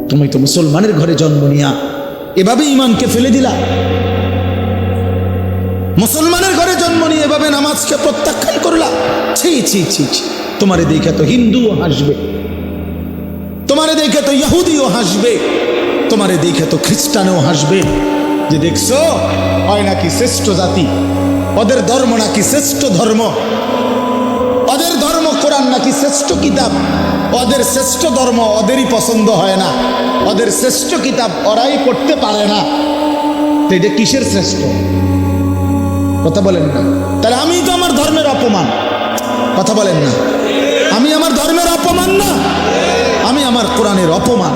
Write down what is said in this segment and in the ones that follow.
তুমি তো মুসলমানের ঘরে জন্ম নিয়া এভাবে ইমানকে ফেলে দিলা। মুসলমানের ঘরে জন্ম নিয়ে এভাবে নামাজকে প্রত্যাখ্যান করলা। ছি ছি ছি ছি। তোমারে দেখে তো হিন্দুও হাসবে, তোমারে দেখে তো ইহুদিও হাসবে, তোমারে দেখে তো খ্রিস্টানও হাসবে, যে দেখছো হয় নাকি শ্রেষ্ঠ জাতি, ওদের ধর্ম নাকি শ্রেষ্ঠ ধর্ম, ওদের ধর্ম কোরআন নাকি শ্রেষ্ঠ কিতাব, ওদের শ্রেষ্ঠ ধর্ম ওদেরই পছন্দ হয় না, ওদের শ্রেষ্ঠ কিতাব ওরাই পড়তে পারে না। তো এটা কিসের শ্রেষ্ঠ? কথা বলেন না। তাহলে আমি তো আমার ধর্মের অপমান। কথা বলেন না। আমি আমার ধর্মের অপমান না, আমি আমার কোরআনের অপমান।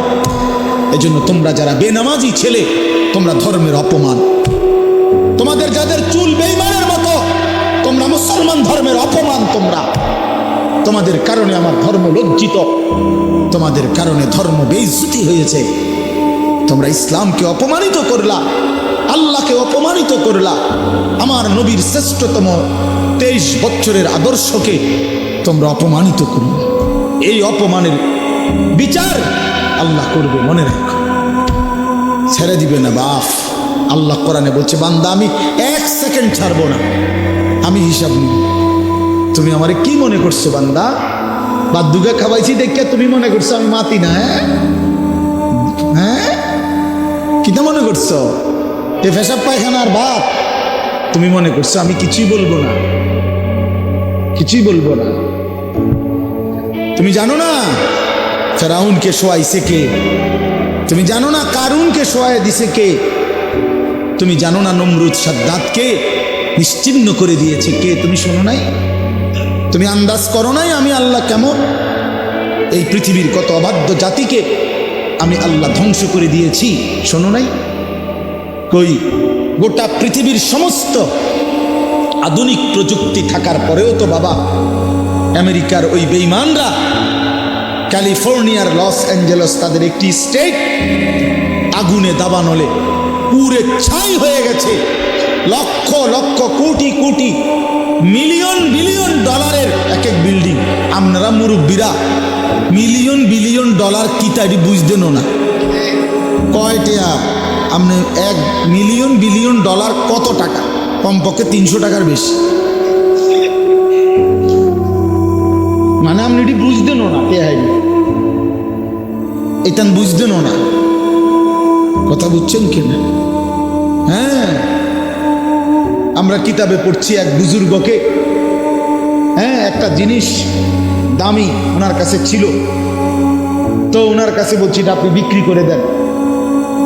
এই জন্য তোমরা যারা বেনামাজি ছেলে, তোমরা ধর্মের অপমান। তোমাদের যাদের চুল বেঈমানের মতো, তোমরা মুসলমান ধর্মের অপমান। তোমরা, তোমাদের কারণে আমার ধর্ম লজ্জিত, তোমাদের কারণে ধর্ম বেইজ্জতি হয়েছে। তোমরা ইসলামকে অপমানিত করলা, আল্লাহকে অপমানিত করলা, আমার নবীর শ্রেষ্ঠতম 23 বছরের আদর্শকে তোমরা অপমানিত করলে। এই অপমানের বিচার আল্লাহ করবে, মনে রাখো। ছেড়ে দিবে না বাপ। আল্লাহ কোরআনে বলছে, বান্দা আমি 1 সেকেন্ড ছাড়বো না, আমি হিসাব নিব। তুমি আমারে কি মনে করছো বান্দা? বাদুগা খাওয়াইছি দেখে তুমি মনে করছো আমি মাতি না? হ্যাঁ, কিটা মনে করছো? এ পেশাব পায়খানার ভাত তুমি মনে করছো? আমি কিছুই বলবো না, কিছুই বলবো না। তুমি জানো না ফেরাউনকে শোয়াইছে কে? তুমি জানো না কারুনকে শোয়াই দিছে কে? তুমি জানো না নমরুদ সাদ্দাতকে নিশ্চিহ্ন করে দিয়েছে কে? তুমি শোনো নাই? তুমি আন্দাজ করো নাই আমি আল্লাহ কেমন? এই পৃথিবীর কত অবাধ্য জাতিকে আমি আল্লাহ ধ্বংস করে দিয়েছি, শোনো নাই? কই, গোটা পৃথিবীর সমস্ত আধুনিক প্রযুক্তি থাকার পরেও তো বাবা আমেরিকার ওই বেঈমানরা ক্যালিফোর্নিয়ার লস অ্যাঞ্জেলস, তাদের একটি স্টেট আগুনে দাবানলে পুরে ছাই হয়ে গেছে। লক্ষ লক্ষ কোটি কোটি মিলিয়ন বিলিয়ন ডলারের এক এক বিল্ডিং। আপনারা মুরব্বীরা মিলিয়ন বিলিয়ন ডলার কি তাই বুঝতেন না? কয়টা আপনি 1 মিলিয়ন বিলিয়ন ডলার কত টাকা? কমপক্ষে 300 টাকার বেশি। মানে আপনি এটি বুঝতেনও না, কে হাইনি এটা বুঝতেনও না। কথা বুঝছেন কিনা? হ্যাঁ, আমরা কিতাবে পড়ছি এক বুজুর্গকে, হ্যাঁ, একটা জিনিস দামি ওনার কাছে ছিল, তো ওনার কাছে বলছি এটা আপনি বিক্রি করে দেন।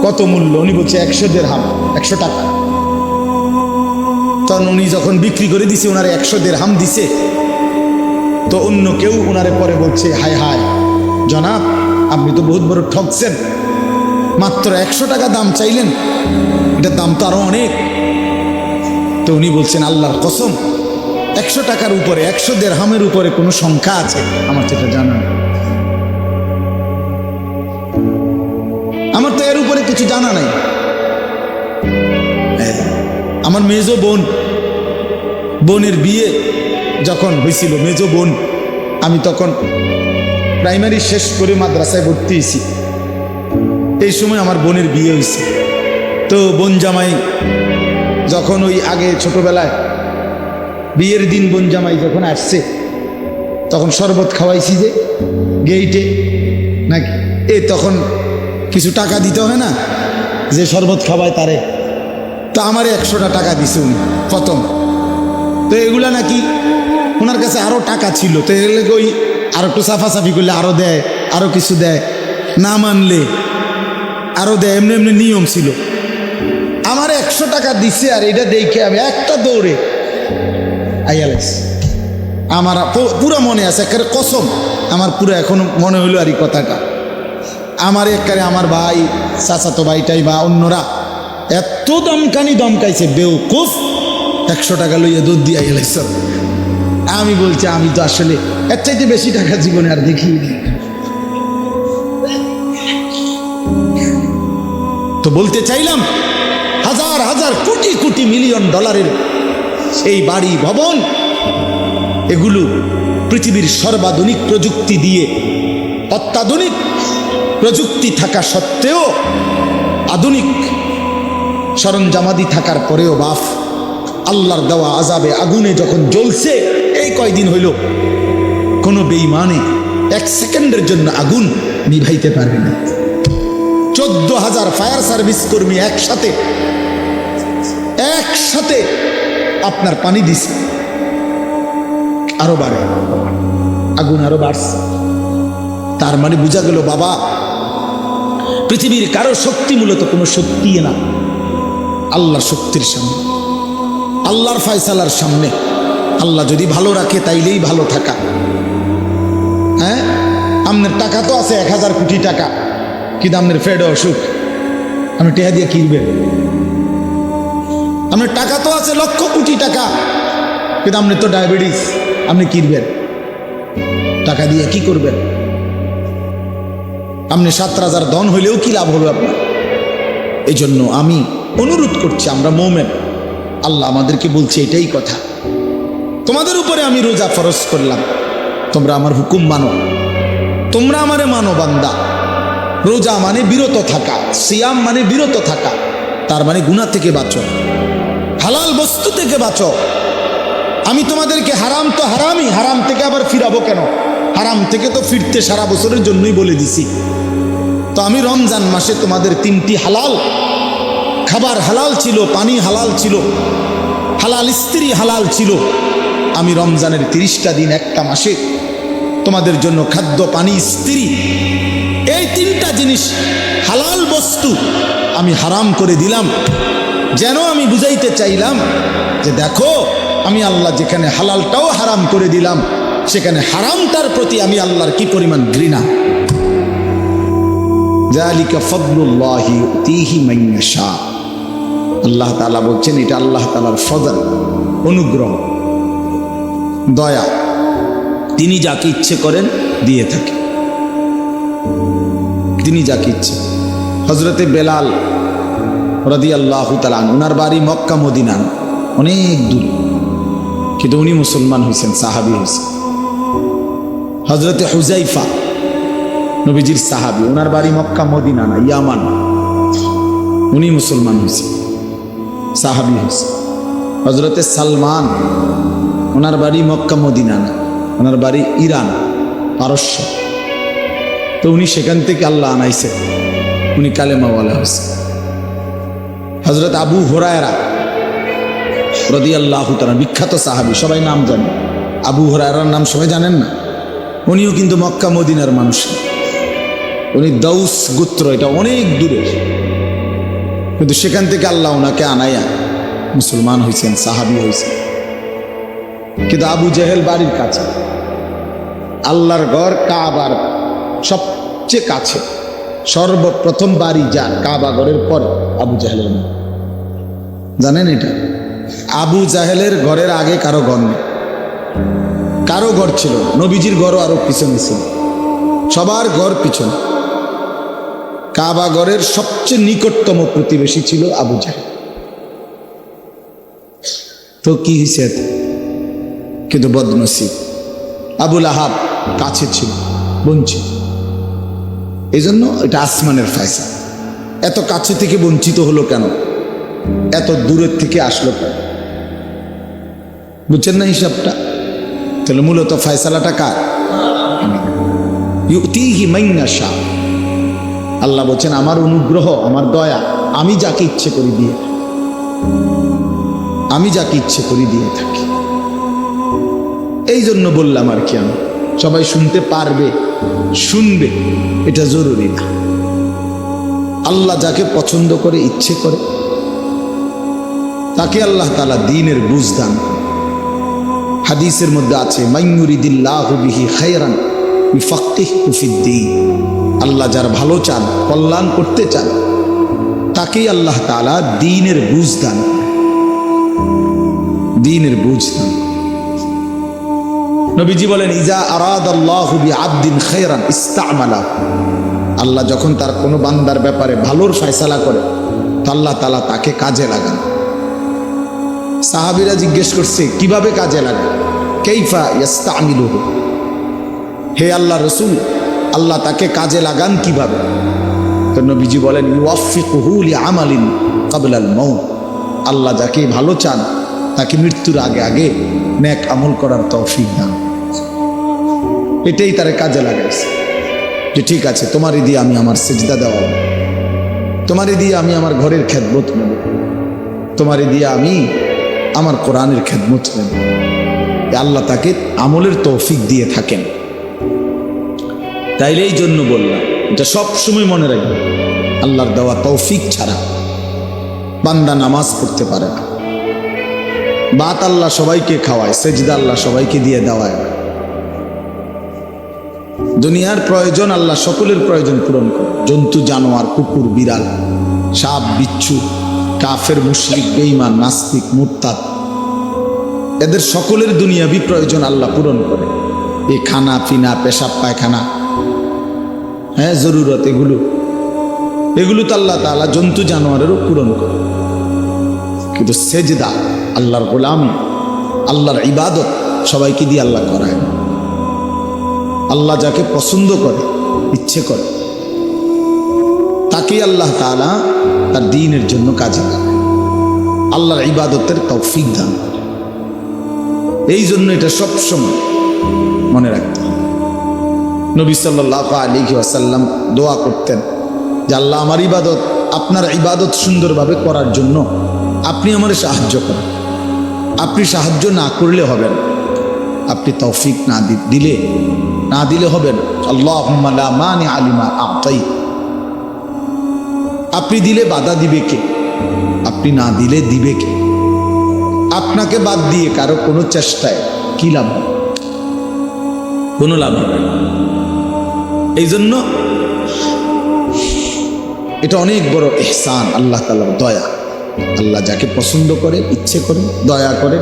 কত মূল্য? উনি বলছে 100 দিরহাম, 100 টাকা। তখন উনি যখন বিক্রি করে দিছে, ওনারে 100 দিরহাম দিছে। তো অন্য কেউ ওনারে পরে বলছে, হায় হায় জনাব, আপনি তো বহুত বড় ঠকছেন, মাত্র 100 টাকা দাম চাইলেন, এটার দাম তো আরো অনেক। তো উনি বলছেন, আল্লাহর কসম 100 টাকার উপরে, 100 দিরহামের উপরে কোনো সংখ্যা আছে? আমার তো এটা জানা নেই, আমার তো এর উপরে কিছু জানা নাই। আমার মেজো বোনের বিয়ে যখন হয়েছিল, মেজো বোন, আমি তখন প্রাইমারি শেষ করে মাদ্রাসায় ভর্তি হয়েছি। এই সময় আমার বোনের বিয়ে হয়েছে। তো বোন জামাই যখন ওই আগে ছোটবেলায় বিয়ের দিন বোন জামাই যখন আসছে, তখন শরবত খাওয়াইছি যে গেইটে নাকি, তখন কিছু টাকা দিতে হয় না, যে শরবত খাওয়ায় তারে। তো আমারে 100টা টাকা দিছে উনি প্রথম। তো এগুলা নাকি ওনার কাছে আরো টাকা ছিল, তো এগুলো ওই আরো একটু সাফাসাফি করলে আরো দেয়, আরো কিছু দেয়, না মানলে আরো দেয়, এমনি এমনি নিয়ম ছিল। আমার 100 টাকা দিছে, আর এটা দেখে আমি একটা দৌড়ে আইয়ালাইছি। আমার পুরো মনে আছে, একেবারে কসম, আমার পুরো এখনো মনে হইলো আর এই কথাটা। আমার একেবারে আমার ভাই, চাচাতো ভাইটাই বা অন্যরা এত দমকাইছে, বেউকুফ, 100 টাকা লইয়া দুধ দিয়ে আইয়ালাইছ। আমি বলছি, আমি তো আসলে এর চাইতে বেশি টাকা জীবনে আর দেখি। তো বলতে চাইলাম, হাজার হাজার কোটি কোটি মিলিয়ন ডলারের এই বাড়ি ভবন, এগুলো পৃথিবীর সর্বাধুনিক প্রযুক্তি দিয়ে, অত্যাধুনিক প্রযুক্তি থাকা সত্ত্বেও, আধুনিক সরঞ্জামাদি থাকার পরেও বাপ আল্লাহর দেওয়া আযাবে আগুনে যখন জ্বলছে, এই কয়দিন হইল কোনো বেঈমানে 1 সেকেন্ডের জন্য আগুন নিভাইতে পারবে না। 14,000 ফায়ার সার্ভিস কর্মী একসাথে আপনার পানি দিছে, আরো বাড়ে, আগুন আরো বাড়ছে। তার মানে বোঝা গেল বাবা, পৃথিবীর কারো শক্তি মূলত কোনো শক্তি না, আল্লাহর শক্তির সামনে, আল্লাহর ফয়সালার সামনে। আল্লাহ যদি ভালো রাখে তাইলেই ভালো থাকা। হ্যাঁ, আপনার টাকা তো আছে 1000 কোটি টাকা, কিন্তু আপনার ফেডে অসুখ, আপনি টেহা দিয়ে কিনবেন। আপনার টাকা তো আছে লক্ষ কোটি টাকা, কিন্তু আপনার তো ডায়াবেটিস, আপনি কিনবেন টাকা দিয়ে কি করবেন? আপনি 7,000 ধন হইলেও কি লাভ হবে আপনার? এই জন্য আমি অনুরোধ করছি, আমরা মোমেন, আল্লাহ আমাদেরকে বলছে এটাই কথা, তোমাদের উপরে আমি রোজা ফরজ করলাম, তোমরা আমার হুকুম মানো, তোমরা আমারে মানো বান্দা। রোজা মানে বিরত থাকা, সিয়াম মানে বিরত থাকা, তার মানে গুনাহ থেকে বাঁচো, হালাল বস্তু থেকে বাঁচো। আমি তোমাদেরকে হারাম তো হারামই, হারাম থেকে আবার ফিরাবো কেন? হারাম থেকে তো ফিরতে সারা বছরের জন্যই বলে দিছি। তো আমি রমজান মাসে তোমাদের 3টি হালাল খাবার হালাল ছিল, পানি হালাল ছিল, হালাল স্ত্রী হালাল ছিল। আমি রমজানের 30টা দিন, একটা মাসে তোমাদের জন্য খাদ্য, পানি, স্ত্রী, এই 3টা জিনিস হালাল বস্তু আমি হারাম করে দিলাম। যেন আমি বুঝাইতে চাইলাম যে দেখো, আমি আল্লাহ যেখানে হালালটাও হারাম করে দিলাম, সেখানে হারামটার প্রতি আমি আল্লাহর কি পরিমাণ ঘৃণা। যালিকা ফাদলুল্লাহি ইউতিহি মান ইয়াশা। আল্লাহ তাআলা বলছেন এটা আল্লাহ তাআলার ফজল, অনুগ্রহ, দয়া, তিনি যাকে ইচ্ছে করেন দিয়ে থাকে, তিনি যাকে ইচ্ছে। হযরতে বেলাল রাদিয়াল্লাহু তাআলা ওনার বাড়ি মক্কা মদিনা, অনেক দূর, কিন্তু উনি মুসলমান হয়েছেন, সাহাবী হয়েছেন। হযরতে হুযাইফা নবীজির সাহাবী, ওনার বাড়ি মক্কা মদিনা না, ইয়ামান, উনি মুসলমান হয়েছেন, সাহাবী হয়েছেন। হযরতে সালমান, ওনার বাড়ি মক্কা মদিনা না, ওনার বাড়ি ইরান, পারস্য। তো উনি সেখান থেকে আল্লাহ আনাইছে, উনি কালেমাওয়ালা হয়েছে। হযরত আবু হুরায়রা রাদিয়াল্লাহু তাআলা, বিখ্যাত সাহাবী, সবাই নাম জানেন। আবু হুরায়রার নাম সবাই জানেন না? উনিও কিন্তু মক্কা মদিনার মানুষ, উনি দাউস গোত্র, এটা অনেক দূরের, কিন্তু সেখান থেকে আল্লাহ ওনাকে আনাইয়া মুসলমান হয়েছেন, সাহাবী হয়েছেন। কিন্তু আবু জেহেল বাড়ির কাছে, আল্লাহর ঘর কাবার সবচেয়ে কাছে, সর্বপ্রথম বাড়ি যার কাবা ঘরের পরে আবু জাহেলের নাম। জানেন এটা? আবু জাহেলের ঘরের আগে কারো ঘর নেই, কারো ঘর ছিল, নবীজির ঘরও আরো পিছনে ছিল, সবার ঘর পিছনে। কাবা ঘরের সবচেয়ে নিকটতম প্রতিবেশী ছিল আবু জাহেল। তো কি হয়েছে? কিন্তু বদনসিব, আবুল আহাব কাছে ছিল, বঞ্চিত। এই জন্য এটা আসমানের ফয়সালা। এত কাছে থেকে বঞ্চিত হলো কেন? এত দূরের থেকে আসলো কেন? বুঝছেন না হিসাবটা? তাহলে মূলত ফয়সালাটা কার? ইউতিহি মান ইয়াশা। আল্লাহ বলছেন আমার অনুগ্রহ, আমার দয়া, আমি যাকে ইচ্ছে করি দিয়ে, আমি যাকে ইচ্ছে করি দিয়ে থাকি। এই জন্য বললাম আর কি, আমি সবাই শুনতে পারবে, শুনবে, এটা জরুরি না। আল্লাহ যাকে পছন্দ করে, ইচ্ছে করে, তাকে আল্লাহ তাআলা দ্বীনের বুঝ দান করেন। হাদিসের মধ্যে আছে, মাইয়ুরিদিল্লাহু বিহি খায়রান ইউফাক্কিহু ফিদ্দীন। আল্লাহ যার ভালো চান, কল্যাণ করতে চান, তাকেই আল্লাহ তাআলা দ্বীনের বুঝ দান করেন, দ্বীনের বুঝ দান। নবীজি বলেন, ইজা আরাদাল্লাহু বিআবদিন খায়রান ইস্তা'মালা। আল্লাহ যখন তার কোনো বান্দার ব্যাপারে ভালোর ফয়সালা করে, তো আল্লাহ তাআলা তাকে কাজে লাগান। সাহাবীরা জিজ্ঞেস করছে, কিভাবে কাজে লাগান? কাইফা ইস্তা'মিলুহু, হে আল্লাহ রাসূল, আল্লাহ তাকে কাজে লাগান কিভাবে? তো নবীজি বলেন ইউওয়াফিকুহু লিআমালিন ক্বাবলাল মাউত, আল্লাহ যাকে ভালো চান তাকে মৃত্যুর আগে আগে নেক আমল করার তৌফিক দান। এটাই তার কাজে লাগাইছে যে ঠিক আছে তোমারই দিয়ে আমি আমার সিজদা দেওয়া, তোমারই দিয়ে আমি আমার ঘরের খেদমত নেব, তোমারই দিয়ে আমি আমার কোরআনের খেদমত নেব। আল্লাহ তাকে আমলের তৌফিক দিয়ে থাকেন। তাইলে এই জন্য বললাম, এটা সবসময় মনে রাখবেন, আল্লাহর দেওয়া তৌফিক ছাড়া বান্দা নামাজ পড়তে পারে না। বাত আল্লাহ সবাইকে খাওয়ায়, সেজদা আল্লাহ সবাইকে দিয়ে দেওয়ায়। দুনিয়ার প্রয়োজন আল্লাহ সকলের প্রয়োজন পূরণ করে। জন্তু জানোয়ার, কুকুর বিড়াল, সাপ বিচ্ছু, কাফের মুশরিক বেঈমান নাস্তিক মুরতাদ, এদের সকলের দুনিয়াবি প্রয়োজন আল্লাহ পূরণ করে। এই খানা পিনা পেশাব পায়খানা, হ্যাঁ জরুরত, এগুলো তো আল্লাহ তাআলা জন্তু জানোয়ারেরও পূরণ করে। কিন্তু সেজদা, আল্লাহর গোলামি, আল্লাহর ইবাদত সবাইকে দিয়ে আল্লাহ করায়। আল্লাহ যাকে পছন্দ করে, ইচ্ছে করে, তাকেই আল্লাহ তাআলা তার দ্বীনের জন্য কাজে লাগায়, আল্লাহর ইবাদতের তৌফিক দান করে। এই জন্য এটা সবসময় মনে রাখতে হবে। নবী সাল্লাল্লাহু আলাইহি ওয়াসাল্লাম দোয়া করতেন যে আল্লাহ আমার ইবাদত, আপনার ইবাদত সুন্দরভাবে করার জন্য আপনি আমার সাহায্য করেন। আপনি সাহায্য না করলে হবে না, আপনি তৌফিক না দিলে হবে না। আল্লাহুম্মা লা মানিআ লিমা আ'তাইত, আপনি দিলে বাধা দিবে কে? আপনি না দিলে দিবে কে? আপনাকে বাদ দিয়ে কারো কোনো চেষ্টায় কি লাভ হবে? কোনো লাভ হবে না। এই জন্য এটা অনেক বড় ইহসান, আল্লাহ তাআলার দয়া। আল্লাহ যাকে পছন্দ করে, ইচ্ছে করে, দয়া করে,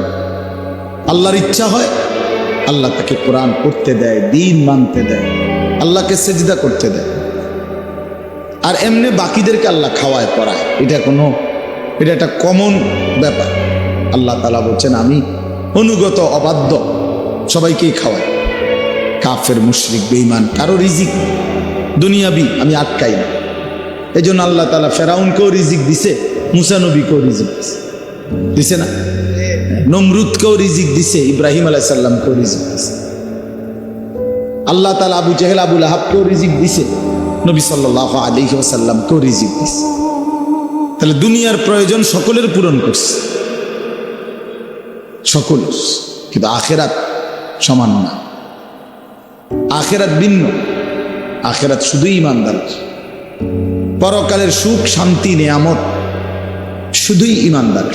আল্লাহর ইচ্ছা হয় আল্লাহ তাকে কোরআন পড়তে দেয়, দ্বীন মানতে দেয়, আল্লাহকে সেজদা করতে দেয়। আর এমনি বাকিদেরকে আল্লাহ খাওয়ায় পড়ায়, এটা একটা কমন ব্যাপার। আল্লাহ তাআলা বলছেন আমি অনুগত অবাধ্য সবাইকেই খাওয়াই। কাফের মুশরিক বেঈমান কারো রিজিক দুনিয়াবি আমি আটকাই না। এই জন্য আল্লাহ তাআলা ফেরাউনকেও রিজিক দিছে, মুসা নবীকেও রিজিক দিছে না? নমরুদকেও রিজিক দিছে, ইব্রাহিম আলাইহিস সালামকেও রিজিক দিছে। আল্লাহ তাআলা আবু জেহেল আবু লাহাবকেও রিজিক দিছে, নবী সাল্লাল্লাহু আলাইহি ওয়াসাল্লামকেও রিজিক দিছে। তাহলে দুনিয়ার প্রয়োজন সকলের পূরণ করছে, সকলের। কিন্তু আখিরাত সমান না, আখিরাত ভিন্ন। আখিরাত শুধুই ঈমানদার, পরকালের সুখ শান্তি নিয়ামত শুধুই ঈমানদার,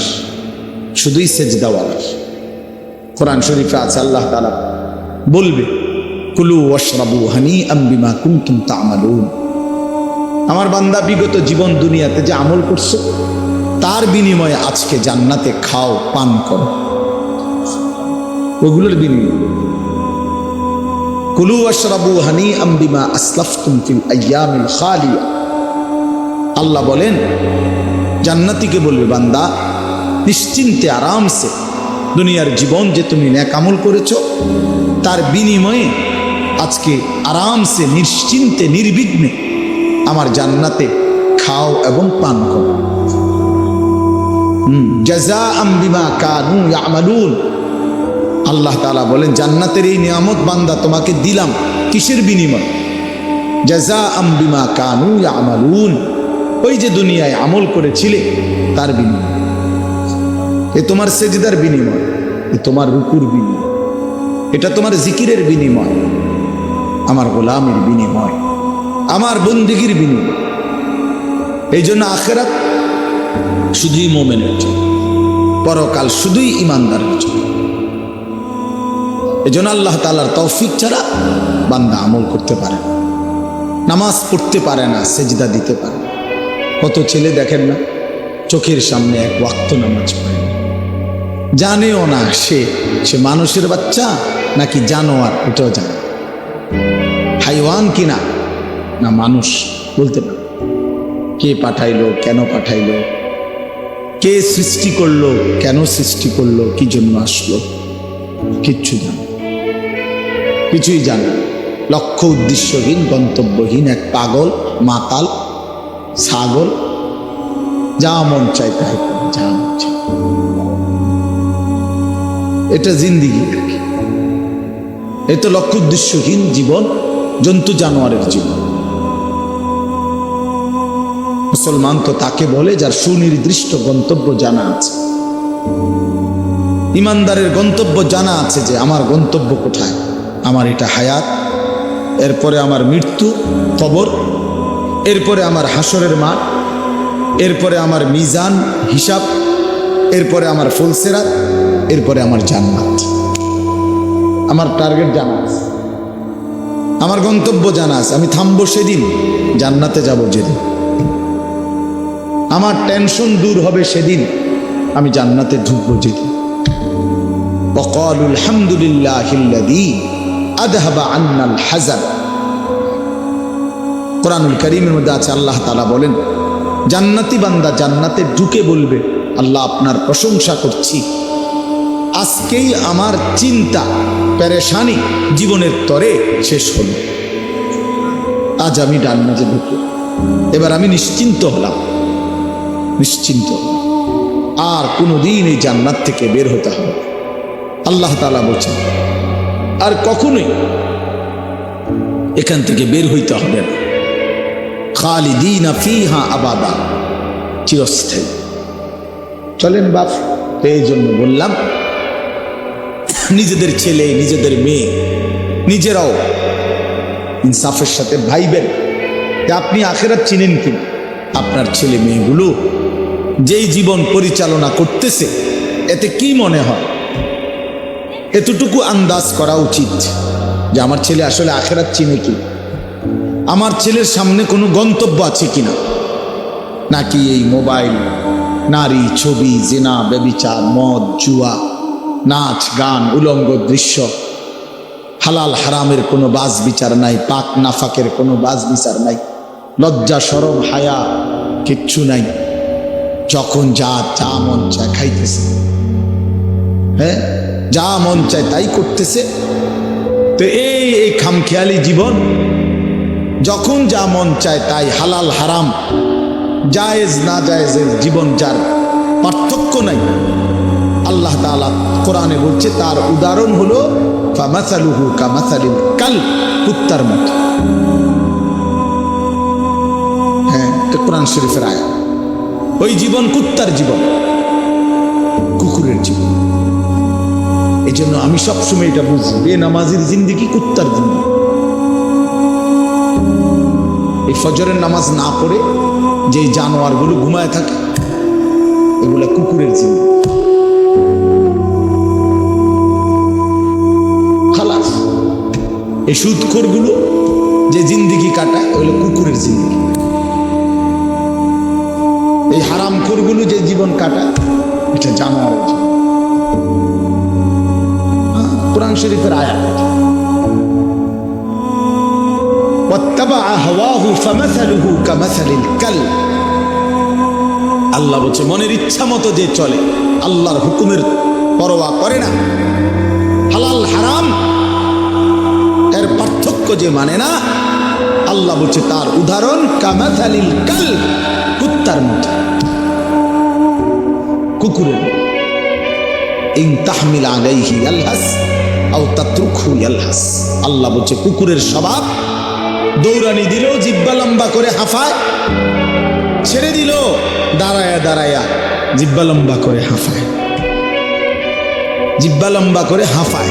শুধুই সেজদাওয়ালার। কোরআন শরীফে আছে আল্লাহ তাআলা বলবে কুলু ওয়াশরাবু হানিআম বিমা কুনতুম তা'মালুন। আমার বান্দা বিগত জীবন দুনিয়াতে যে আমল করছো তার বিনিময়ে আজকে জান্নাতে খাও, পান করো, ওগুলোর বিনিময়ে। কুলু ওয়াশরাবু হানিআম বিমা আসলাফতুম ফিল আইয়ামিল খালিয়া। আল্লাহ বলেন জান্নাতীকে বলবে বান্দা নিশ্চিন্তে আরামসে দুনিয়ার জীবন যে তুমি নেক আমল করেছো তার বিনিময়ে আজকে আরামসে নিশ্চিন্তে নির্বিঘ্নে আমার জান্নাতে খাও এবং পান করো। জাযাআম বিমা কানু ইয়ামালুন। আল্লাহ তাআলা বলেন জান্নাতের এই নিয়ামত বান্দা তোমাকে দিলাম কিসের বিনিময়? জাযাআম বিমা কানু ইয়ামালুন। ওই যে দুনিয়ায় আমল করেছিলে তার বিনিময়। এ তোমার সেজদার বিনিময়, এ তোমার রুকুর বিনিময়, এটা তোমার জিকিরের বিনিময়, আমার গোলামের বিনিময়, আমার বন্দেগীর বিনিময়। এই জন্য আখিরাত শুধুই মুমিনের জন্য, পরকাল শুধুই ঈমানদারের জন্য। এই জন্য আল্লাহ তাআলার তৌফিক ছাড়া বান্দা আমল করতে পারে না, নামাজ পড়তে পারে না, সেজদা দিতে পারে না। কত ছেলে দেখেন না চোখের সামনে এক ওয়াক্ত নামাজ পড়ে না, জানেও না সে মানুষের বাচ্চা নাকি জানোয়ার, এটাও জানে, হাইওয়ান কিনা না মানুষ বলতে পারে। কে পাঠাইলো, কেন পাঠাইলো, কে সৃষ্টি করলো, কেন সৃষ্টি করলো, কি জন্য আসলো, কিচ্ছু জানে, কিছুই জানে। লক্ষ্য উদ্দেশ্যহীন গন্তব্যহীন এক পাগল মাতাল ছাগল, যা মন চায় তাই করে, যা মন চায়। এটা জিন্দিগি আর কি। এটা লক্ষ্য উদ্দেশ্যহীন জীবন, জন্তু জানোয়ারের জীবন। মুসলমান তো তাকে বলে যার সুনির্দিষ্ট গন্তব্য জানা আছে। ইমানদারের গন্তব্য জানা আছে যে আমার গন্তব্য কোথায়, আমার এটা হায়াত, এরপরে আমার মৃত্যু কবর, এরপরে আমার হাসরের মাঠ, এরপরে আমার মিজান হিসাব, এরপরে আমার ফুলসেরাত, এরপরে আমার জান্নাত। আমার টার্গেট জানা আছে, আমার গন্তব্য জানা আছে। আমি থামবো সেদিন, জান্নাতে যাব যেদিন। আমার টেনশন দূর হবে সেদিন, আমি জান্নাতে ঢুকবো যেদিন। وقالوا الحمد لله الذي أذهب عنا الحزن। কোরআনুল কারীমের মধ্যে আছে, আল্লাহ তাআলা বলেন জান্নাতি বান্দা জান্নাতে ঢুকে বলবে, আল্লাহ আপনার প্রশংসা করছি, আজকেই আমার চিন্তা পেরেশানি জীবনের তরে শেষ হলো। আজ আমি জান্নাতে ঢুকে এবার আমি নিশ্চিন্ত হলাম, নিশ্চিন্ত। আর কোনোদিন এই জান্নাত থেকে বের হতে হবে। আল্লাহ তাআলা বলছেন আর কখনোই এখান থেকে বের হইতে হবে না। খালিদিনা ফিহা আবাদা, চিরস্থায়ী। চলেন বাপ, এই জন্য বললাম নিজেদের ছেলে নিজেদের মেয়ে নিজেরাও ইনসাফের সাথে ভাইবেন যে আপনি আখিরাত চিনেন কি। আপনার ছেলে মেয়েগুলো যেই জীবন পরিচালনা করতেছে এতে কি মনে হয়, এতটুকু আন্দাজ করা উচিত যে আমার ছেলে আসলে আখিরাত চিনে কি, আমার ছেলের সামনে কোনো গন্তব্য আছে কিনা, নাকি এই মোবাইল, নারী, ছবি, জিনা, ব্যভিচার, মদ, জুয়া, নাচ, গান, উলঙ্গ দৃশ্য, হালাল হারামের কোনো বাজ বিচার নাই, পাক নাফাকের কোনো বাজ বিচার নাই, লজ্জা শরম হায়া কিচ্ছু নাই, যখন যা যা মন চায় খাইতেছে, হ্যাঁ যা মন চায় তাই করতেছে। তো এই খামখেয়ালি জীবন, যখন যা মন চায় তাই, হালাল হারাম জায়েজ না জায়েজের জীবন, যার পার্থক্য নাই, আল্লাহ তাআলা কোরআনে বলছে তার উদাহরণ হলো ফামাসালুহু কামাসালিল কালব, কুত্তার মতো। হ্যাঁ, কোরআন শরীফের আয়াত। ওই জীবন কুত্তার জীবন, কুকুরের জীবন। এই জন্য আমি সবসময় এটা বুঝি, বেনামাজির জিন্দেগি কুত্তার জিন্দেগি। এই ফজরের নামাজ না পড়ে যে জানোয়ারগুলো ঘুমায় থাকে এগুলা কুকুরের জিন্দেগি। খালাস। এই সুদখোরগুলো যে জিন্দেগি কাটায় ওগুলো কুকুরের জিন্দেগি। এই হারামখোরগুলো যে জীবন কাটায় এটা জানোয়ারের জীবন। কোরআন শরীফের আয়াত। আল্লাহ বলছে মনের ইচ্ছা মতো যে চলে, আল্লাহর হুকুমের পরোয়া করে না, হালাল হারাম এর পার্থক্য যে মানে না, আল্লাহ বলছে তার উদাহরণ কামাথালিল কালব, কুত্তার মতো, কুকুরের। ইন তাহমিল আলাইহি ইয়ালহাস আও তাতরুকহু ইয়ালহাস। আল্লাহ বলছে কুকুরের স্বভাব, দৌড়ানি দিলেও জিহ্বা লম্বা করে হাঁফায়, ছেড়ে দিল দাঁড়ায়া দাঁড়ায়া জিহ্বা লম্বা করে হাঁফায়, জিহ্বা লম্বা করে হাঁফায়,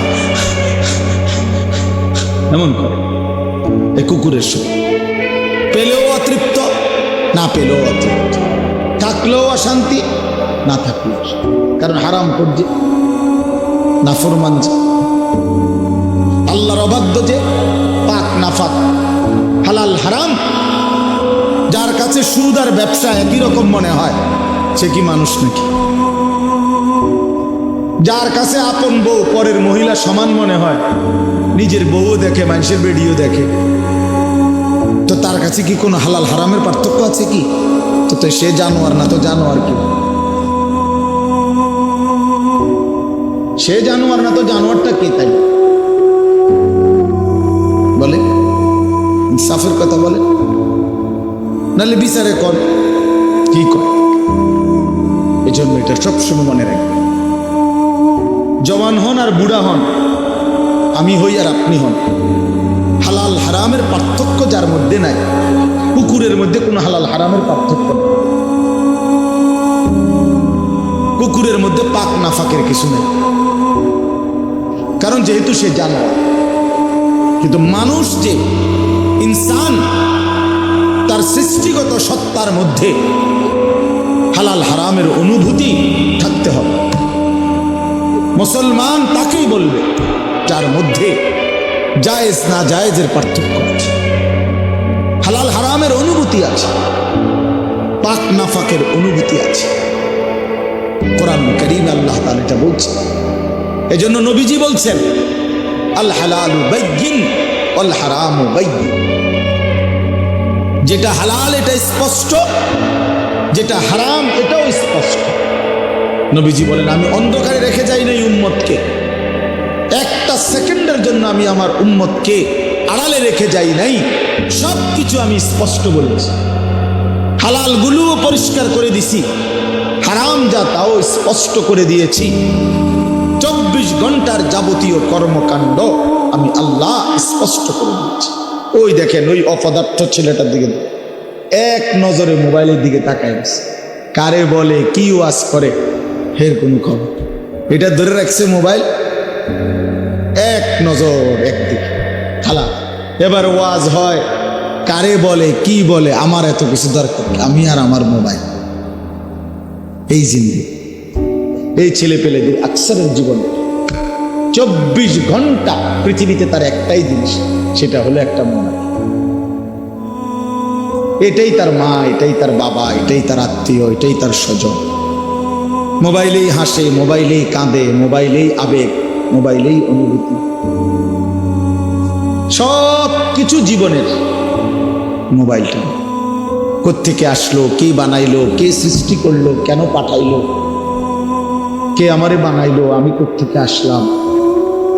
এমন করে। এ কুকুরের স্বভাব। পেলেও অতৃপ্ত, না পেলেও অতৃপ্ত, থাকলেও অশান্তি, না থাকলেও। কারণ হারাম করছে, নাফরমান যে, আল্লাহর অবাধ্য যে, পাক নাফাক, হালাল হারাম, যার কাছে সুদ আর ব্যবসা একই রকম মনে হয় সে কি মানুষ নাকি? যার কাছে আপন বউ পরের মহিলা সমান মনে হয়, নিজের বউও দেখে মানুষের বেডিও দেখে, তো তার কাছে কি কোনো হালাল হারামের পার্থক্য আছে কি? তো সে জানোয়ার না, তো জানোয়ার কি? সে জানোয়ার না, তো জানোয়ারটা কে? তাই বলে ইনসাফের কথা বলে, নাহলে বিচারে কর কি কর। এই জন্য এটা সবসময় মনে রাখবেন, জওয়ান হন আর বুড়া হন, আমি হই আর আপনি হন, হালাল হারামের পার্থক্য যার মধ্যে নাই, কুকুরের মধ্যে কোনো হালাল হারামের পার্থক্য নেই, কুকুরের মধ্যে পাক নাফাকের কিছু নেই, কারণ যেহেতু সে জানোয়ার। কিন্তু মানুষ যে ইনসান, তার সৃষ্টিগত সত্তার মধ্যে হালাল হারামের অনুভূতি থাকতে হবে। মুসলমান তাকেই বলবে যার মধ্যে জায়েজ না জায়েজের পার্থক্য আছে, হালাল হারামের অনুভূতি আছে, পাক নাফাকের অনুভূতি আছে। কোরআন কারীমে আল্লাহ তাআলা এটা বলছেন। এজন্য নবীজি বলছেন আল হালালু বাইয়িন ওয়াল হারামু বাইয়িন, যেটা হালাল এটা স্পষ্ট, যেটা হারাম এটাও স্পষ্ট। নবীজি বলেন আমি অন্ধকারে রেখে যাই নাই উম্মতকে, একটা সেকেন্ডের জন্য আমি আমার উম্মতকে আড়ালে রেখে যাই নাই, সব কিছু আমি স্পষ্ট বলেছি। হালালগুলোও পরিষ্কার করে দিছি, হারাম যা তাও স্পষ্ট করে দিয়েছি। 24 ঘন্টার যাবতীয় কর্মকাণ্ড আমি আল্লাহ স্পষ্ট করে দিয়েছি। ওই দেখেন ওই অপদার্থ ছেলেটার দিকে এক নজরে মোবাইলের দিকে তাকায় আছে, কারে বলে কি ওয়াজ করে এর কোনো খবর, এটা ধরে রাখছে মোবাইল, এক নজর একদিকে খালা। এবার ওয়াজ হয়, কারে বলে কি বলে, আমার এত কিছু দরকার, আমি আর আমার মোবাইল। এই জিন্দি এই ছেলে পেলেদের আকসারের জীবনে 24 ঘন্টা পৃথিবীতে তার একটাই জিনিস, সেটা হলো একটা মোবাইল। এটাই তার মা, এটাই তার বাবা, এটাই তার আত্মীয়, এটাই তার স্বজন। মোবাইলেই হাসে, মোবাইলেই কাঁদে, মোবাইলেই আবেগ, মোবাইলেই অনুভূতি, সব কিছু জীবনের মোবাইলটা। কোত্থেকে আসলো, কে বানাইলো, কে সৃষ্টি করলো, কেন পাঠাইলো, কে আমারে বানাইলো, আমি কোত্থেকে আসলাম,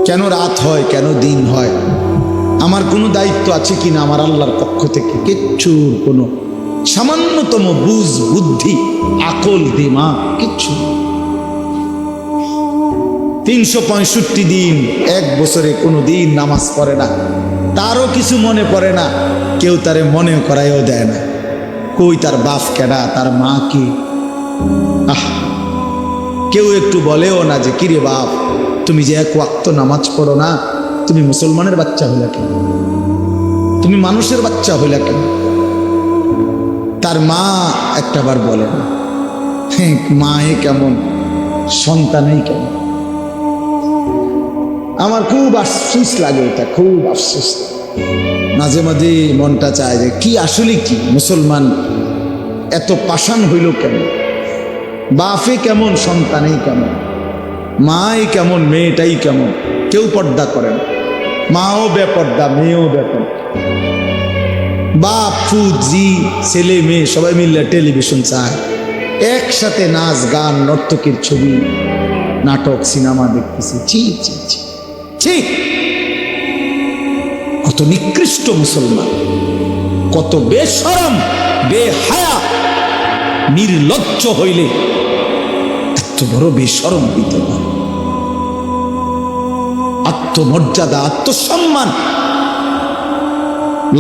কেন রাত হয়, কেন দিন হয়, আমার কোনো দায়িত্ব আছে কিনা আমার আল্লাহর পক্ষ থেকে, কিচ্ছুর কোনো সামান্যতম বুঝ বুদ্ধি আকল দিমাগ কিচ্ছু। 365 দিন, এক বছরে কোনো দিন নামাজ পড়ে না, তারও কিছু মনে পড়ে না, কেউ তারে মনে করাইও দেয় না। কই তার বাপ কেডা, তার মা কি, কেউ একটু বলেও না যে কিরে বাপ তুমি যে এক ওয়াক্ত নামাজ পড়ো না, তুমি মুসলমানের বাচ্চা হইলা কেন, তুমি মানুষের বাচ্চা হইলা কেন। তার মা একটাবার বলে না, মায়ে কেমন সন্তানেই কেমন। আমার খুব আফসোস লাগে, এটা খুব আফসোস। মাঝে মাঝে মনটা চায় যে কি আসলে কি মুসলমান এত পাষাণ হইল কেন, বাপে কেমন সন্তানেই কেমন, মাই কেমন মেয়েটাই কেমন। কেউ পর্দা করে না, মাও বেপর্দা, মেয়েও বেপর্দা, বাপ ফুজি ছেলে মেয়ে সবাই মিলে টেলিভিশন চায়, একসাথে নাচ গান নর্তকীর ছবি নাটক সিনেমা দেখতেছি। ছি ছি ছি ছি, কত নিকৃষ্ট মুসলমান, কত বেশরম বেহায়া নির্লজ্জ হইলে এত বড় বেশরম হইতে পারে। আত্মমর্যাদা, আত্মসম্মান,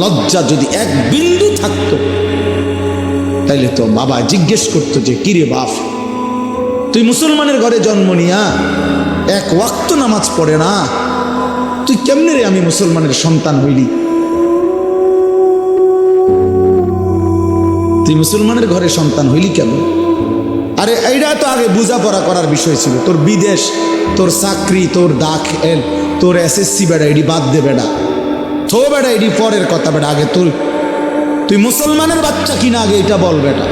লজ্জা যদি এক বিন্দু থাকতো তাইলে তো বাবা জিজ্ঞেস করতো যে কিরে বাপ তুই মুসলমানের ঘরে জন্ম নিয়া এক ওয়াক্ত নামাজ পড়ে না, তুই কেমনে রে আমি মুসলমানের সন্তান হইলি, তুই মুসলমানের ঘরে সন্তান হইলি কেন। আরে এইটা তো আগে বোঝাপড়া করার বিষয় ছিল। তোর বিদেশ, তোর চাকরি, তোর দাখিল, তোর এসএসসি বেড়া এডি বাদ দে বেড়া, থো বেড়া এডি পরের কথা বেড়া, আগে তুই মুসলমানের বাচ্চা কিনা আগে এটা বল বেটা।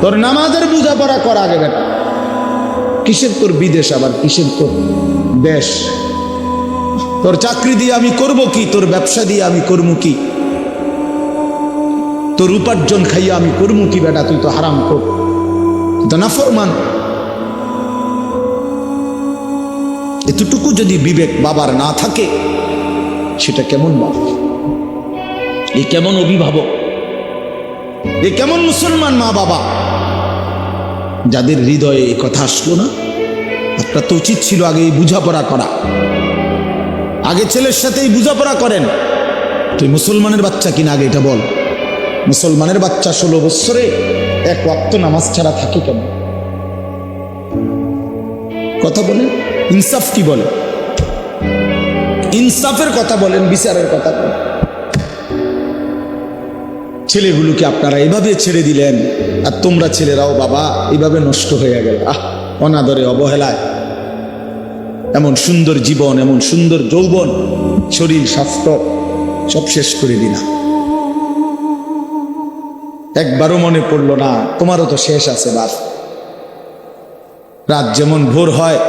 তোর নামাজের বোঝাপড়া কর আগে বেটা। কিসের তোর বিদেশ, আবার কিসের তোর দেশ, তোর চাকরি দিয়ে আমি করব কি, তোর ব্যবসা দিয়ে আমি করবো কি, তোর উপার্জন খাইয়া আমি করবো কি বেটা। তুই তো হারাম কর, তুই তো নাফরমান। এতটুকু যদি বিবেক বাবার না থাকে সেটা কেমন বাবা। এ কেমন অভিভাবক, এ কেমন মুসলমান মা বাবা যাদের হৃদয়ে এই কথা আসলো না? আপনার তো উচিত ছিল আগে এই বোঝাপড়া করা, আগে ছেলের সাথে এই বোঝাপড়া করেন। তুই মুসলমানের বাচ্চা কিনা আগে এটা বল। মুসলমানের বাচ্চা 16 বছরে এক ওয়াক্ত নামাজ ছাড়া থাকে কেন? কথা বলেন, ইনসাফ কি বলে? ইনসাফের কথা বলেন, বিচারের কথা বলেন। ছেলেগুলোকে আপনারা এভাবে ছেড়ে দিলেন, আর তোমরা ছেলেরাও বাবা এইভাবে নষ্ট হয়ে গেল। অনাদরে, অবহেলায় এমন সুন্দর জীবন, এমন সুন্দর যৌবন, শরীর, স্বাস্থ্য সব শেষ করে দিলাম। একবারও মনে পড়লো না তোমারও তো শেষ আছে বাপ। রাত যেমন ভোর হয়,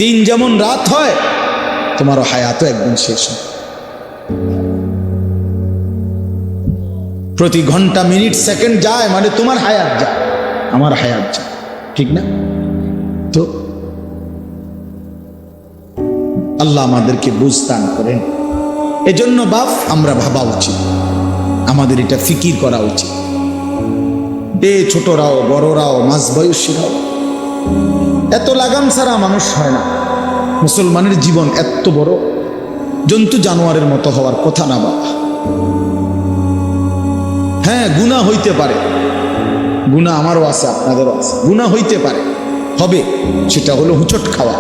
দিন যেমন রাত হয়, তোমারও হায়াতও একদিন শেষ হয়। প্রতি ঘন্টা, মিনিট, সেকেন্ড যায় মানে তোমার হায়াত যায়, আমার হায়াত যায়, ঠিক না? তো আল্লাহ আমাদেরকে বুঝদান করেন। এজন্য বাপ আমরা ভাবা উচিত, আমাদের এটা ফিকির করা উচিত। ছোটরাও, বড়রাও, মাঝবয়সীরাও, এত লাগাম ছাড়া মানুষ হয় না। মুসলমানের জীবন এত বড়, জন্তু জানোয়ারের মতো হওয়ার কথা না বাবা। হ্যাঁ, গুনাহ হইতে পারে, গুনাহ আমারও আছে, আপনাদেরও আছে, গুনাহ হইতে পারে, হবে। সেটা হলো হুচট খাওয়া।